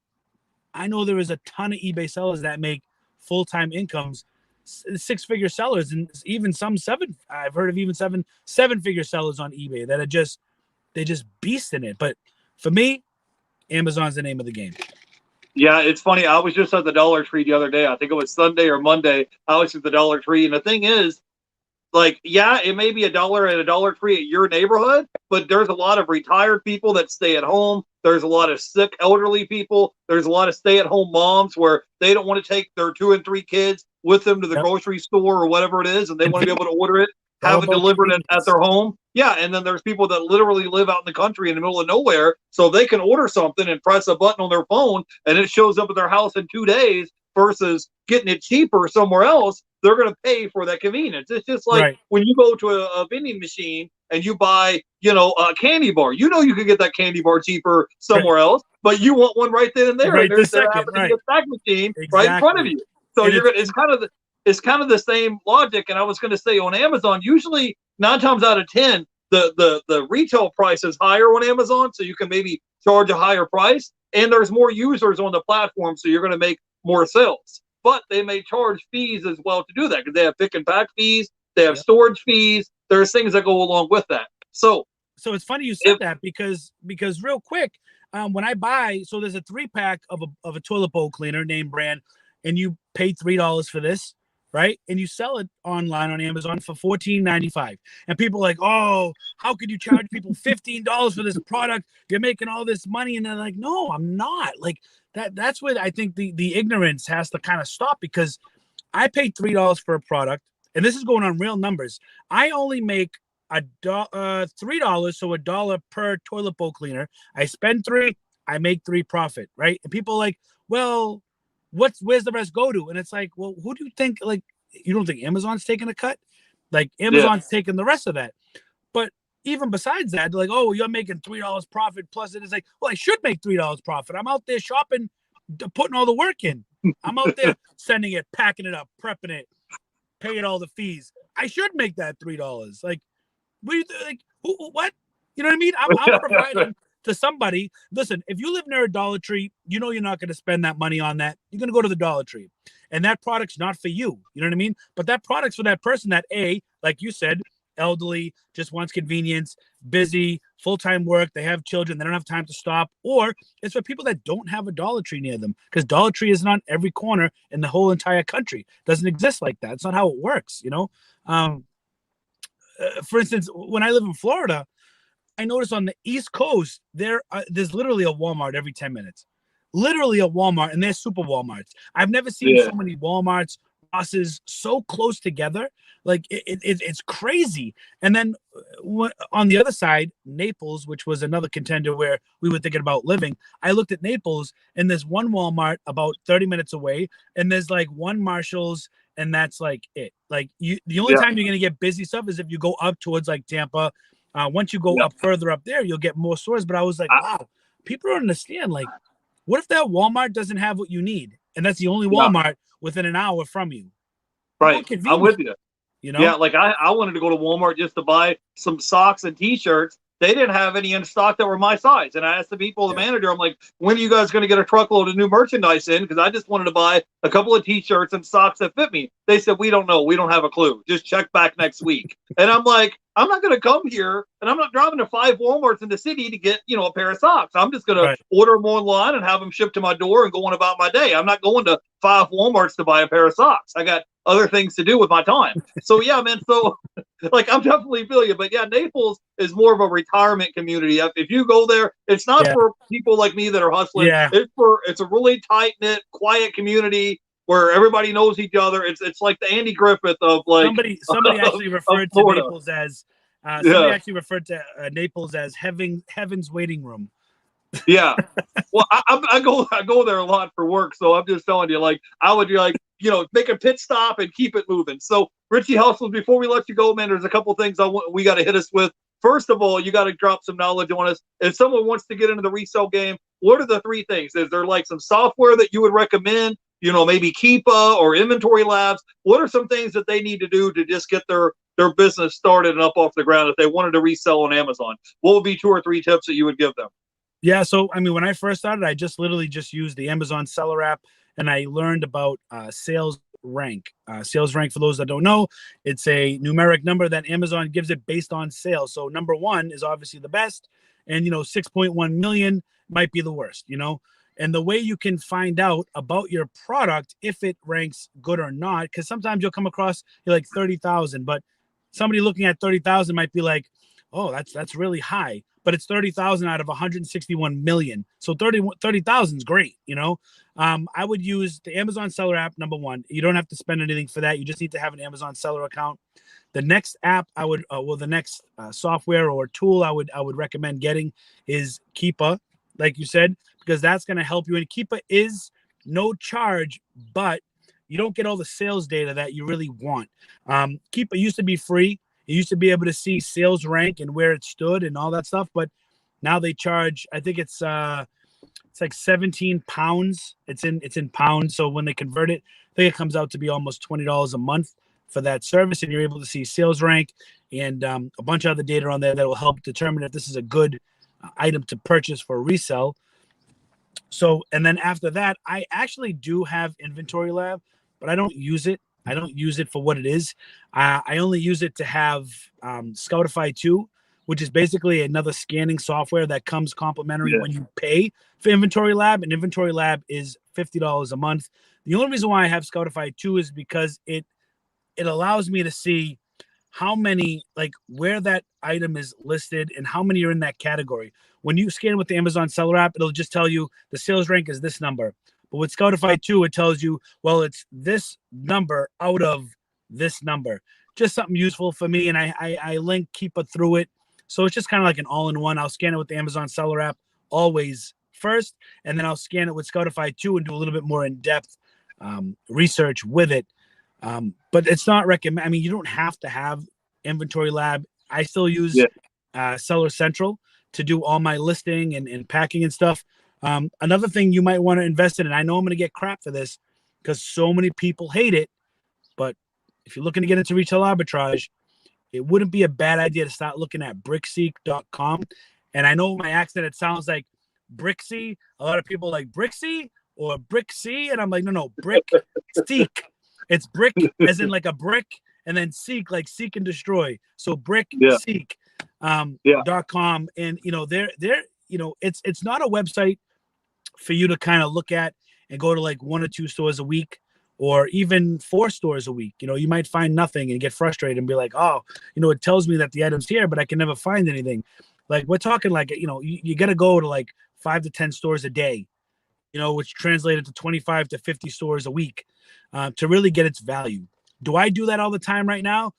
I know there is a ton of eBay sellers that make full-time incomes, six-figure sellers, and even some seven. I've heard of even seven-figure sellers on eBay that are they just beast in it. But for me, Amazon's the name of the game. Yeah, it's funny. I was just at the Dollar Tree the other day. I think it was Sunday or Monday. I was at the Dollar Tree, and the thing is, like, yeah, it may be $1 at a Dollar Tree at your neighborhood, but there's a lot of retired people that stay at home. There's a lot of sick elderly people. There's a lot of stay-at-home moms where they don't want to take their 2 and 3 kids with them to the grocery store or whatever it is, and they want to be able to order it, have it delivered at their home. Yeah, and then there's people that literally live out in the country in the middle of nowhere, so they can order something and press a button on their phone, and it shows up at their house in 2 days versus getting it cheaper somewhere else. They're going to pay for that convenience. It's just like when you go to a vending machine and you buy, a candy bar. You know you can get that candy bar cheaper somewhere else, but you want one right then and there. Right there's this second, a snack machine right in front of you. So it's kind of the same logic. And I was going to say on Amazon, usually 9 times out of 10, the retail price is higher on Amazon, so you can maybe charge a higher price. And there's more users on the platform, so you're going to make more sales. But they may charge fees as well to do that, because they have pick and pack fees, they have storage fees. There's things that go along with that. So it's funny you said that because real quick, when I buy, so there's a 3-pack of a toilet bowl cleaner name brand, and you pay $3 for this, right? And you sell it online on Amazon for $14.95. And people are like, oh, how could you charge people $15 for this product? You're making all this money. And they're like, no, I'm not. Like that's where I think the ignorance has to kind of stop, because I paid $3 for a product, and this is going on real numbers. I only make $3, so $1 per toilet bowl cleaner. I spend $3, I make $3 profit, right? And people are like, well, where's the rest go to? And it's like, well, who do you think? Like, you don't think Amazon's taking a cut? Like, Amazon's taking the rest of that. But even besides that, like, oh, you're making $3 profit plus it. Is like, well, I should make $3 profit. I'm out there shopping, putting all the work in. I'm out there sending it, packing it up, prepping it, paying all the fees. I should make that $3. Like, what do you like? What? You know what I mean? I'm providing to somebody. Listen, if you live near a Dollar Tree, you know you're not going to spend that money on that. You're going to go to the Dollar Tree, and that product's not for you. You know what I mean? But that product's for that person that, like you said, elderly, just wants convenience, busy, full-time work, they have children, they don't have time to stop, or it's for people that don't have a Dollar Tree near them, because Dollar Tree isn't on every corner in the whole entire country. It doesn't exist like that. It's not how it works, for instance, when I live in Florida, I noticed on the East Coast, there's literally a Walmart every 10 minutes. Literally a Walmart, and they're super Walmarts. I've never seen so many Walmarts, Rosses so close together. Like, it's crazy. And then on the other side, Naples, which was another contender where we were thinking about living, I looked at Naples, and there's one Walmart about 30 minutes away, and there's like one Marshall's, and that's like it. Like, the only time you're going to get busy stuff is if you go up towards like Tampa. Once you go up further up there, you'll get more stores. But I was like, wow, people don't understand. Like, what if that Walmart doesn't have what you need, and that's the only Walmart within an hour from you? Right. I'm with you. Yeah, like I wanted to go to Walmart just to buy some socks and T-shirts. They didn't have any in stock that were my size. And I asked the people, the manager, I'm like, when are you guys going to get a truckload of new merchandise in? Because I just wanted to buy a couple of T-shirts and socks that fit me. They said, we don't know. We don't have a clue. Just check back next week. And I'm like, I'm not going to come here, and I'm not driving to 5 Walmarts in the city to get, a pair of socks. I'm just going to order them online and have them shipped to my door and go on about my day. I'm not going to 5 Walmarts to buy a pair of socks. I got other things to do with my time. So yeah, man. So like, I'm definitely feeling you, but yeah, Naples is more of a retirement community. If you go there, it's not for people like me that are hustling. It's a really tight knit, quiet community where everybody knows each other. It's like the Andy Griffith of like somebody actually referred to Naples as Somebody actually referred to Naples as heaven's waiting room. Yeah. Well, I go there a lot for work, so I'm just telling you, like, I would be like, make a pit stop and keep it moving. So, Richie Hustles, before we let you go, man, there's a couple things we got to hit us with. First of all, you got to drop some knowledge on us. If someone wants to get into the resale game, what are the three things? Is there like some software that you would recommend? Maybe Keepa or Inventory Labs. What are some things that they need to do to just get their business started and up off the ground if they wanted to resell on Amazon? What would be 2 or 3 tips that you would give them? Yeah, so I mean, when I first started, I literally used the Amazon seller app, and I learned about sales rank. Sales rank, for those that don't know, it's a numeric number that Amazon gives it based on sales. So number 1 is obviously the best, and 6.1 million might be the worst. And the way you can find out about your product if it ranks good or not, because sometimes you'll come across like 30,000, but somebody looking at 30,000 might be like, oh, that's really high. But it's 30,000 out of 161 million. So 30,000 is great. I would use the Amazon seller app. Number 1, you don't have to spend anything for that. You just need to have an Amazon seller account. The next app the next software or tool I would recommend getting is Keepa, like you said, because that's going to help you. And Keepa is no charge, but you don't get all the sales data that you really want. Keepa used to be free. You used to be able to see sales rank and where it stood and all that stuff, but now they charge, I think it's like 17 pounds. It's in pounds. So when they convert it, I think it comes out to be almost $20 a month for that service. And you're able to see sales rank and a bunch of other data on there that will help determine if this is a good item to purchase for resell. So, and then after that, I actually do have Inventory Lab, but I don't use it. I don't use it for what it is. I only use it to have Scoutify 2, which is basically another scanning software that comes complimentary when you pay for Inventory Lab. And Inventory Lab is $50 a month. The only reason why I have Scoutify 2 is because it allows me to see how many, like where that item is listed and how many are in that category. When you scan with the Amazon seller app, it'll just tell you the sales rank is this number. But with Scoutify 2, it tells you, well, it's this number out of this number. Just something useful for me. And I link Keepa through it. So it's just kind of like an all-in-one. I'll scan it with the Amazon seller app always first, and then I'll scan it with Scoutify 2 and do a little bit more in-depth research with it. But it's not recommend. I mean, you don't have to have Inventory Lab. I still use Seller Central to do all my listing and packing and stuff. Another thing you might want to invest in, and I know I'm going to get crap for this because so many people hate it, but if you're looking to get into retail arbitrage, it wouldn't be a bad idea to start looking at brickseek.com. And I know my accent, it sounds like Brixie. A lot of people like Brixie or Brixie, and I'm like, no, Brick Seek. It's brick as in like a brick, and then seek like seek and destroy. So brickseek.com. And they're it's not a website for you to kind of look at and go to like 1 or 2 stores a week or even 4 stores a week. You might find nothing and get frustrated and be like, oh, it tells me that the item's here, but I can never find anything. Like we're talking like, you got to go to like 5 to 10 stores a day, which translated to 25 to 50 stores a week to really get its value. Do I do that all the time right now?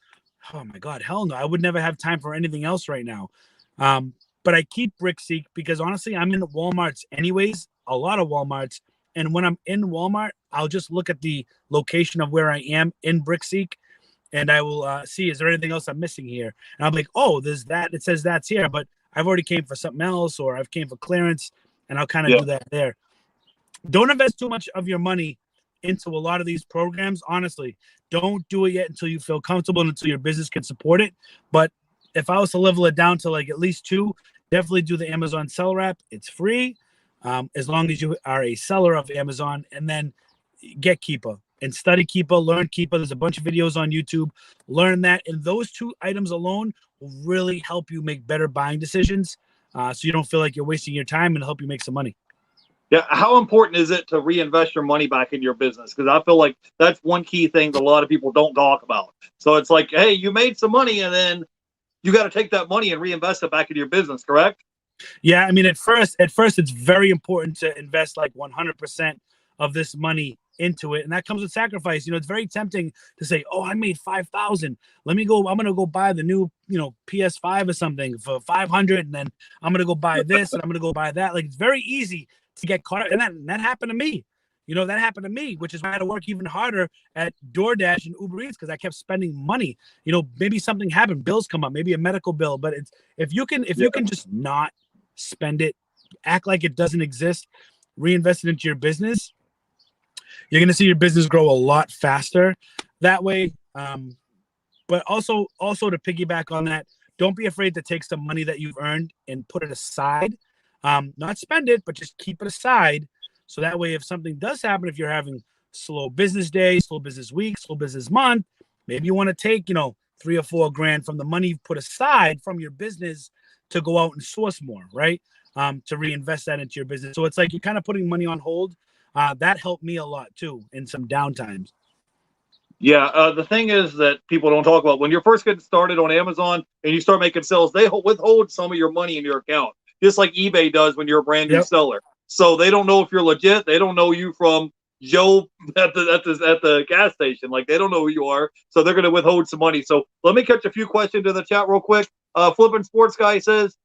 Oh my God, hell no. I would never have time for anything else right now. But I keep BrickSeek because honestly, I'm in Walmarts anyways, a lot of Walmarts. And when I'm in Walmart, I'll just look at the location of where I am in BrickSeek, and I will see, is there anything else I'm missing here? And I'm like, oh, there's that. It says that's here, but I've already came for something else, or I've came for clearance, and I'll kind of do that there. Don't invest too much of your money into a lot of these programs. Honestly, don't do it yet until you feel comfortable and until your business can support it. But if I was to level it down to like at least 2, definitely do the Amazon seller app. It's free as long as you are a seller of Amazon, and then get Keepa and study Keepa, learn Keepa. There's a bunch of videos on YouTube. Learn that. And those 2 items alone will really help you make better buying decisions so you don't feel like you're wasting your time and help you make some money. Yeah. How important is it to reinvest your money back in your business? Because I feel like that's one key thing that a lot of people don't talk about. So it's like, hey, you made some money and then you got to take that money and reinvest it back into your business, correct? Yeah. I mean, at first, it's very important to invest like 100% of this money into it, and that comes with sacrifice. It's very tempting to say, oh, I made 5,000, I'm gonna go buy the new PS5 or something for 500, and then I'm gonna go buy this and I'm gonna go buy that. Like, it's very easy to get caught up, and that happened to me. That happened to me, which is why I had to work even harder at DoorDash and Uber Eats, because I kept spending money. Maybe something happened, bills come up, maybe a medical bill, but if you can just not spend it, act like it doesn't exist, reinvest it into your business, you're going to see your business grow a lot faster that way. But also to piggyback on that, don't be afraid to take some money that you've earned and put it aside. Not spend it, but just keep it aside. So that way, if something does happen, if you're having slow business day, slow business week, slow business month, maybe you want to take, $3 or $4 grand from the money you've put aside from your business to go out and source more, right? To reinvest that into your business. So it's like you're kind of putting money on hold. That helped me a lot too in some downtimes. Yeah, the thing is that people don't talk about, when you're first getting started on Amazon and you start making sales, they withhold some of your money in your account, just like eBay does when you're a brand new seller. So they don't know if you're legit. They don't know you from Joe at the gas station. Like, they don't know who you are, so they're going to withhold some money. So let me catch a few questions in the chat real quick. Flippin' Sports Guy says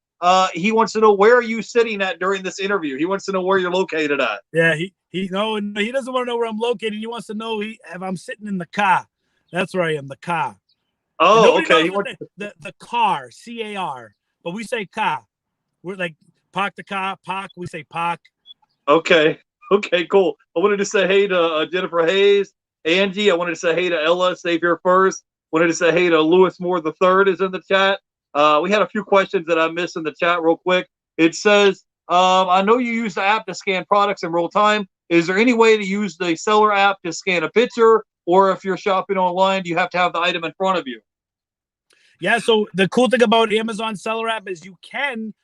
he wants to know, where are you sitting at during this interview? He wants to know where you're located at. Yeah, he doesn't want to know where I'm located. He wants to know if I'm sitting in the car. That's where I am, the car. Oh, okay. The car, CAR, but we say car. We're like, park the car, park. We say park. Okay, cool. I wanted to say hey to Jennifer Hayes, Angie. I wanted to say hey to Ella, Save Here First. Wanted to say hey to Lewis Moore the Third is in the chat. We had a few questions that I missed in the chat real quick. It says, I know you use the app to scan products in real time. Is there any way to use the seller app to scan a picture? Or if you're shopping online, do you have to have the item in front of you? Yeah, so the cool thing about Amazon seller app is you can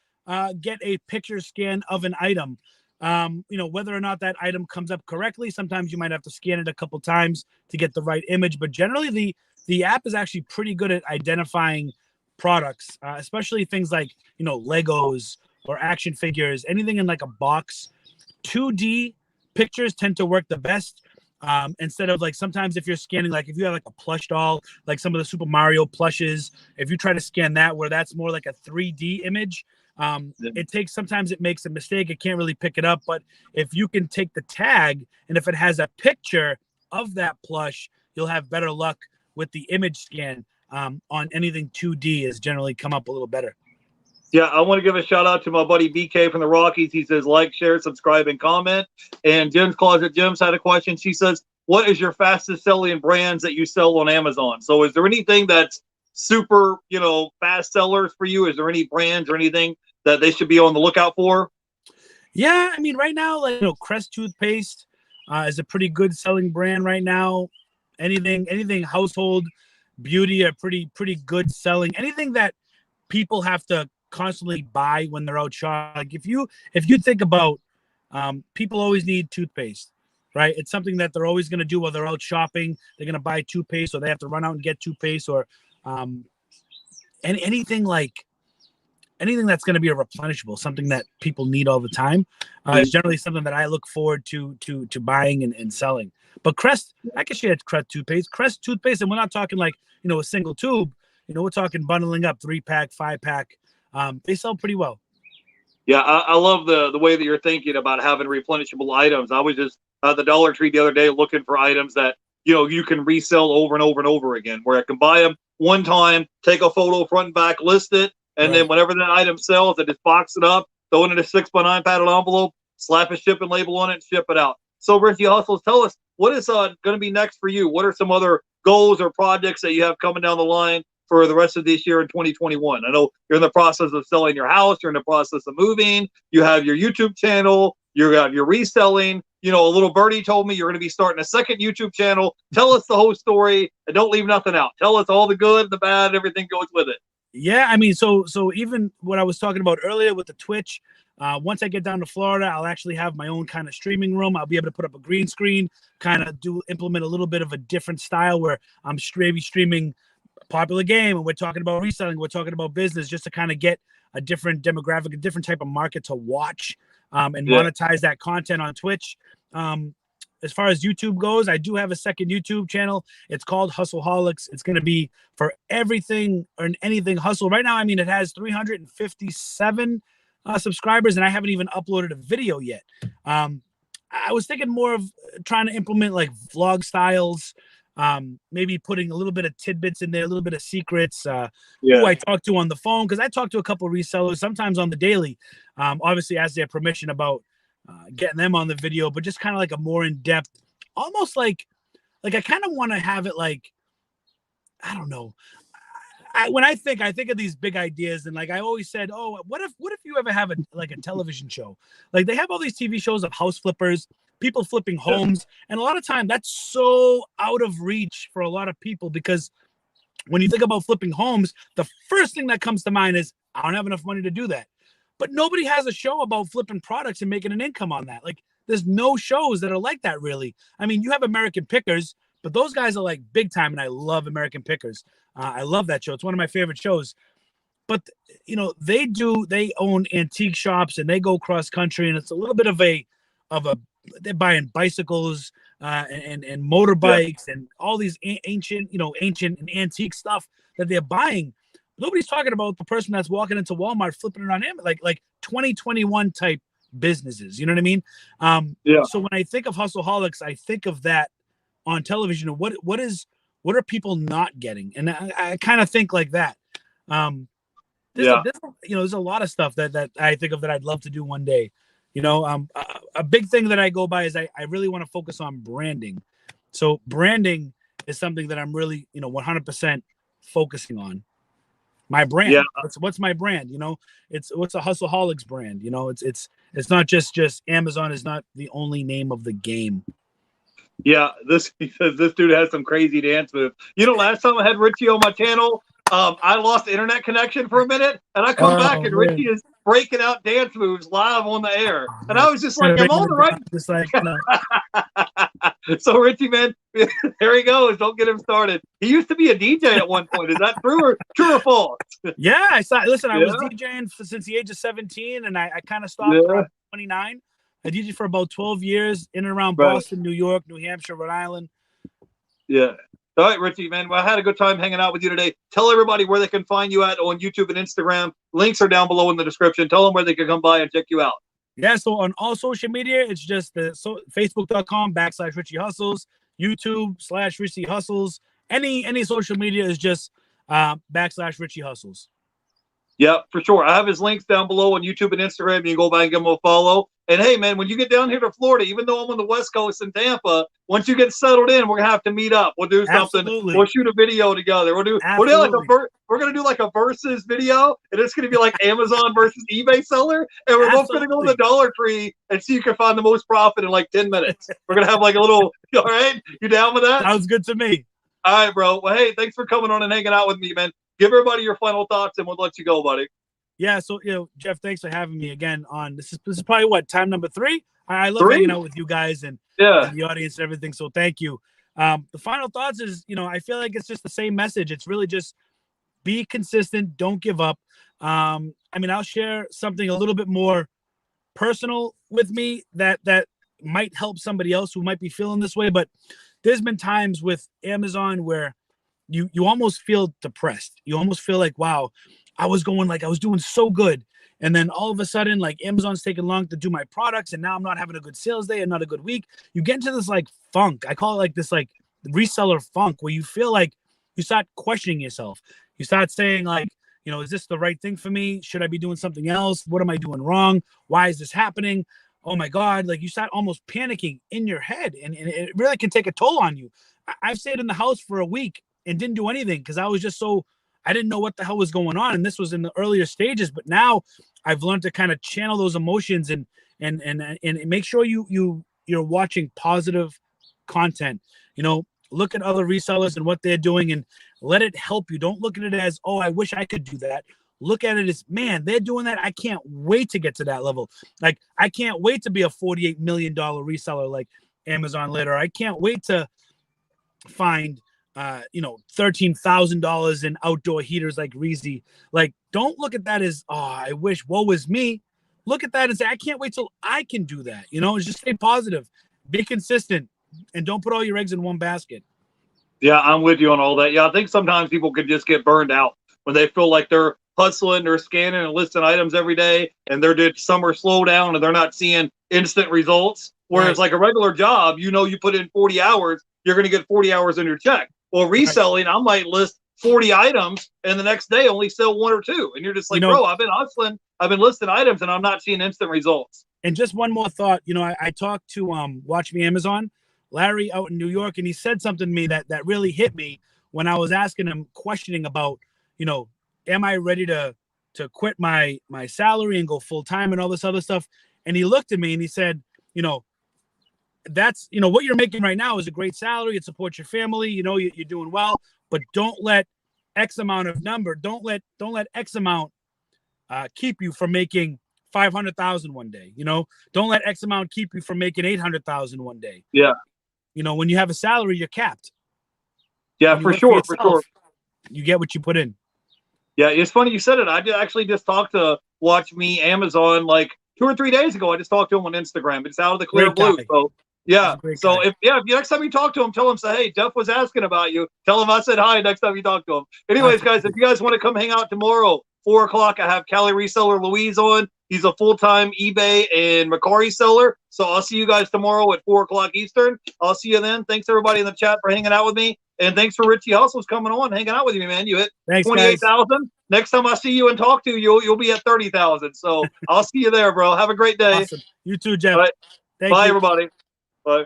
get a picture scan of an item. Whether or not that item comes up correctly, sometimes you might have to scan it a couple times to get the right image. But generally, the app is actually pretty good at identifying products, especially things like, Legos or action figures, anything in like a box. 2D pictures tend to work the best. Instead of, like, sometimes if you're scanning, like if you have like a plush doll, like some of the Super Mario plushes, if you try to scan that where that's more like a 3D image, sometimes it makes a mistake. It can't really pick it up. But if you can take the tag, and if it has a picture of that plush, you'll have better luck with the image scan. On anything 2D has generally come up a little better. Yeah, I want to give a shout out to my buddy BK from the Rockies. He says, like, share, subscribe, and comment. And Jim's Closet Jim's had a question. She says, what is your fastest selling brands that you sell on Amazon? So is there anything that's super, fast sellers for you? Is there any brands or anything that they should be on the lookout for? Yeah, I mean, right now, like, Crest toothpaste is a pretty good selling brand right now. Anything household beauty are pretty good selling. Anything that people have to constantly buy when they're out shopping. Like, if you think about, people always need toothpaste, right? It's something that they're always going to do while they're out shopping. They're going to buy toothpaste, or they have to run out and get toothpaste, or anything that's going to be a replenishable, something that people need all the time, is generally something that I look forward to buying and selling. But Crest, I can share Crest toothpaste, and we're not talking like, a single tube. We're talking bundling up 3-pack, 5-pack. They sell pretty well. Yeah, I love the way that you're thinking about having replenishable items. I was just at the Dollar Tree the other day looking for items that, you can resell over and over and over again, where I can buy them one time, take a photo front and back, list it, and then whenever that item sells, I just box it up, throw it in a 6x9 padded envelope, slap a shipping label on it, and ship it out. So, Richie Hustles, tell us, what is going to be next for you? What are some other goals or projects that you have coming down the line for the rest of this year in 2021? I know you're in the process of selling your house. You're in the process of moving. You have your YouTube channel. You have your reselling. A little birdie told me you're going to be starting a second YouTube channel. Tell us the whole story and don't leave nothing out. Tell us all the good, the bad, everything goes with it. Yeah, I mean, so even what I was talking about earlier with the Twitch, once I get down to Florida, I'll actually have my own kind of streaming room. I'll be able to put up a green screen, kind of implement a little bit of a different style where I'm maybe streaming a popular game, and we're talking about reselling, we're talking about business, just to kind of get a different demographic, a different type of market to watch, and monetize that content on Twitch. as far as YouTube goes, I do have a second YouTube channel. It's called Hustleaholics. It's going to be for everything or anything hustle. Right now, I mean, it has 357 subscribers, and I haven't even uploaded a video yet. I was thinking more of trying to implement like vlog styles, maybe putting a little bit of tidbits in there, a little bit of secrets, who I talk to on the phone, because I talk to a couple of resellers sometimes on the daily, obviously as their permission about getting them on the video, but just kind of like a more in-depth, almost like I kind of want to have it like, I don't know. When I think of these big ideas, and like I always said, oh, what if you ever have a television show? Like they have all these TV shows of house flippers, people flipping homes, and a lot of time that's so out of reach for a lot of people, because when you think about flipping homes, the first thing that comes to mind is I don't have enough money to do that. But nobody has a show about flipping products and making an income on that. Like there's no shows that are like that, really. I mean, you have American Pickers, but those guys are like big time, and I love American Pickers. I love that show. It's one of my favorite shows. But, you know, they own antique shops, and they go cross country, and it's a little bit of they're buying bicycles and motorbikes and all these ancient and antique stuff that they're buying. Nobody's talking about the person that's walking into Walmart flipping it on him, like 2021 type businesses. You know what I mean? So when I think of Hustleaholics, I think of that on television. What are people not getting? And I kind of think like that. There's a lot of stuff that I think of that I'd love to do one day. You know, a big thing that I go by is I really want to focus on branding. So branding is something that I'm really, 100% focusing on. My brand. Yeah. What's my brand? What's a Hustleaholics brand? It's not just Amazon is not the only name of the game. Yeah, this dude has some crazy dance moves. Last time I had Richie on my channel, I lost internet connection for a minute, and I come back and Richie is breaking out dance moves live on the air, and I was just like, I'm on the right. Just like, So Richie, man, there he goes. Don't get him started. He used to be a DJ at one point. Is that true or false? Yeah, I was DJing since the age of 17, and I kind of stopped around 29. I DJed for about 12 years in and around Boston, New York, New Hampshire, Rhode Island. Yeah. All right, Richie, man. Well, I had a good time hanging out with you today. Tell everybody where they can find you at on YouTube and Instagram. Links are down below in the description. Tell them where they can come by and check you out. Yeah, so on all social media, it's just Facebook.com/Richie Hustles, YouTube/Richie Hustles. Any social media is just /Richie Hustles. Yeah, for sure. I have his links down below on YouTube and Instagram. You can go by and give him a follow. And hey, man, when you get down here to Florida, even though I'm on the West Coast in Tampa, once you get settled in, we're gonna have to meet up. We'll do something. Absolutely. We'll shoot a video together. We're gonna do like a versus video, and it's gonna be like Amazon versus eBay seller, and we're both gonna go to the Dollar Tree and see who can find the most profit in like 10 minutes. We're gonna have like a little. All right, you down with that? Sounds good to me. All right, bro. Well, hey, thanks for coming on and hanging out with me, man. Give everybody your final thoughts, and we'll let you go, buddy. Yeah, so Jeff, thanks for having me again on this is probably time number 3. I love hanging out with you guys and the audience and everything. So thank you. The final thoughts is, I feel like it's just the same message. It's really just be consistent, don't give up. I'll share something a little bit more personal with me that might help somebody else who might be feeling this way. But there's been times with Amazon where you almost feel depressed. You almost feel like, wow, I was doing so good. And then all of a sudden, like Amazon's taking long to do my products, and now I'm not having a good sales day and not a good week. You get into this like funk. I call it like this like reseller funk, where you feel like you start questioning yourself. You start saying like, is this the right thing for me? Should I be doing something else? What am I doing wrong? Why is this happening? Oh my God. Like you start almost panicking in your head, and it really can take a toll on you. I've stayed in the house for a week and didn't do anything because I was just I didn't know what the hell was going on. And this was in the earlier stages, but now I've learned to kind of channel those emotions and make sure you're watching positive content. Look at other resellers and what they're doing and let it help you. Don't look at it as, oh, I wish I could do that. Look at it as, man, they're doing that. I can't wait to get to that level. Like, I can't wait to be a $48 million reseller like Amazon later. I can't wait to find $13,000 in outdoor heaters like Reezy. Like, don't look at that as, oh, I wish, woe is me. Look at that and say, I can't wait till I can do that. Just stay positive. be consistent and don't put all your eggs in one basket. Yeah, I'm with you on all that. Yeah, I think sometimes people could just get burned out when they feel like they're hustling, they're scanning and listing items every day, and they're doing summer slowdown and they're not seeing instant results. Whereas like a regular job, you put in 40 hours, you're going to get 40 hours in your check. Well, reselling, I might list 40 items and the next day only sell 1 or 2. And you're just like, bro, I've been hustling, I've been listing items and I'm not seeing instant results. And just one more thought, I talked to Watch Me Amazon, Larry out in New York, and he said something to me that really hit me when I was asking him, questioning about, am I ready to quit my salary and go full time and all this other stuff? And he looked at me and he said, that's, what you're making right now is a great salary. It supports your family. You're doing well, but don't let X amount of number, don't let X amount keep you from making 500,000 one day. Don't let X amount keep you from making 800,000 one day. Yeah. When you have a salary, you're capped. Yeah, for sure. You get what you put in. Yeah, it's funny you said it. I actually just talked to Watch Me Amazon like 2 or 3 days ago. I just talked to him on Instagram. It's out of the clear blue. So yeah. So if next time you talk to him, tell him, say, hey, Jeff was asking about you. Tell him I said hi next time you talk to him. Anyways, guys, if you guys want to come hang out tomorrow, 4 o'clock, I have Cali reseller Louise on. He's a full-time eBay and Macari seller. So I'll see you guys tomorrow at 4 o'clock Eastern. I'll see you then. Thanks everybody in the chat for hanging out with me. And thanks for Richie Hustles coming on, hanging out with me, man. You hit 28,000. Next time I see you and talk to you, you'll be at 30,000. So I'll see you there, bro. Have a great day. Awesome. You too, Jeff. Right. Bye, everybody. Bye.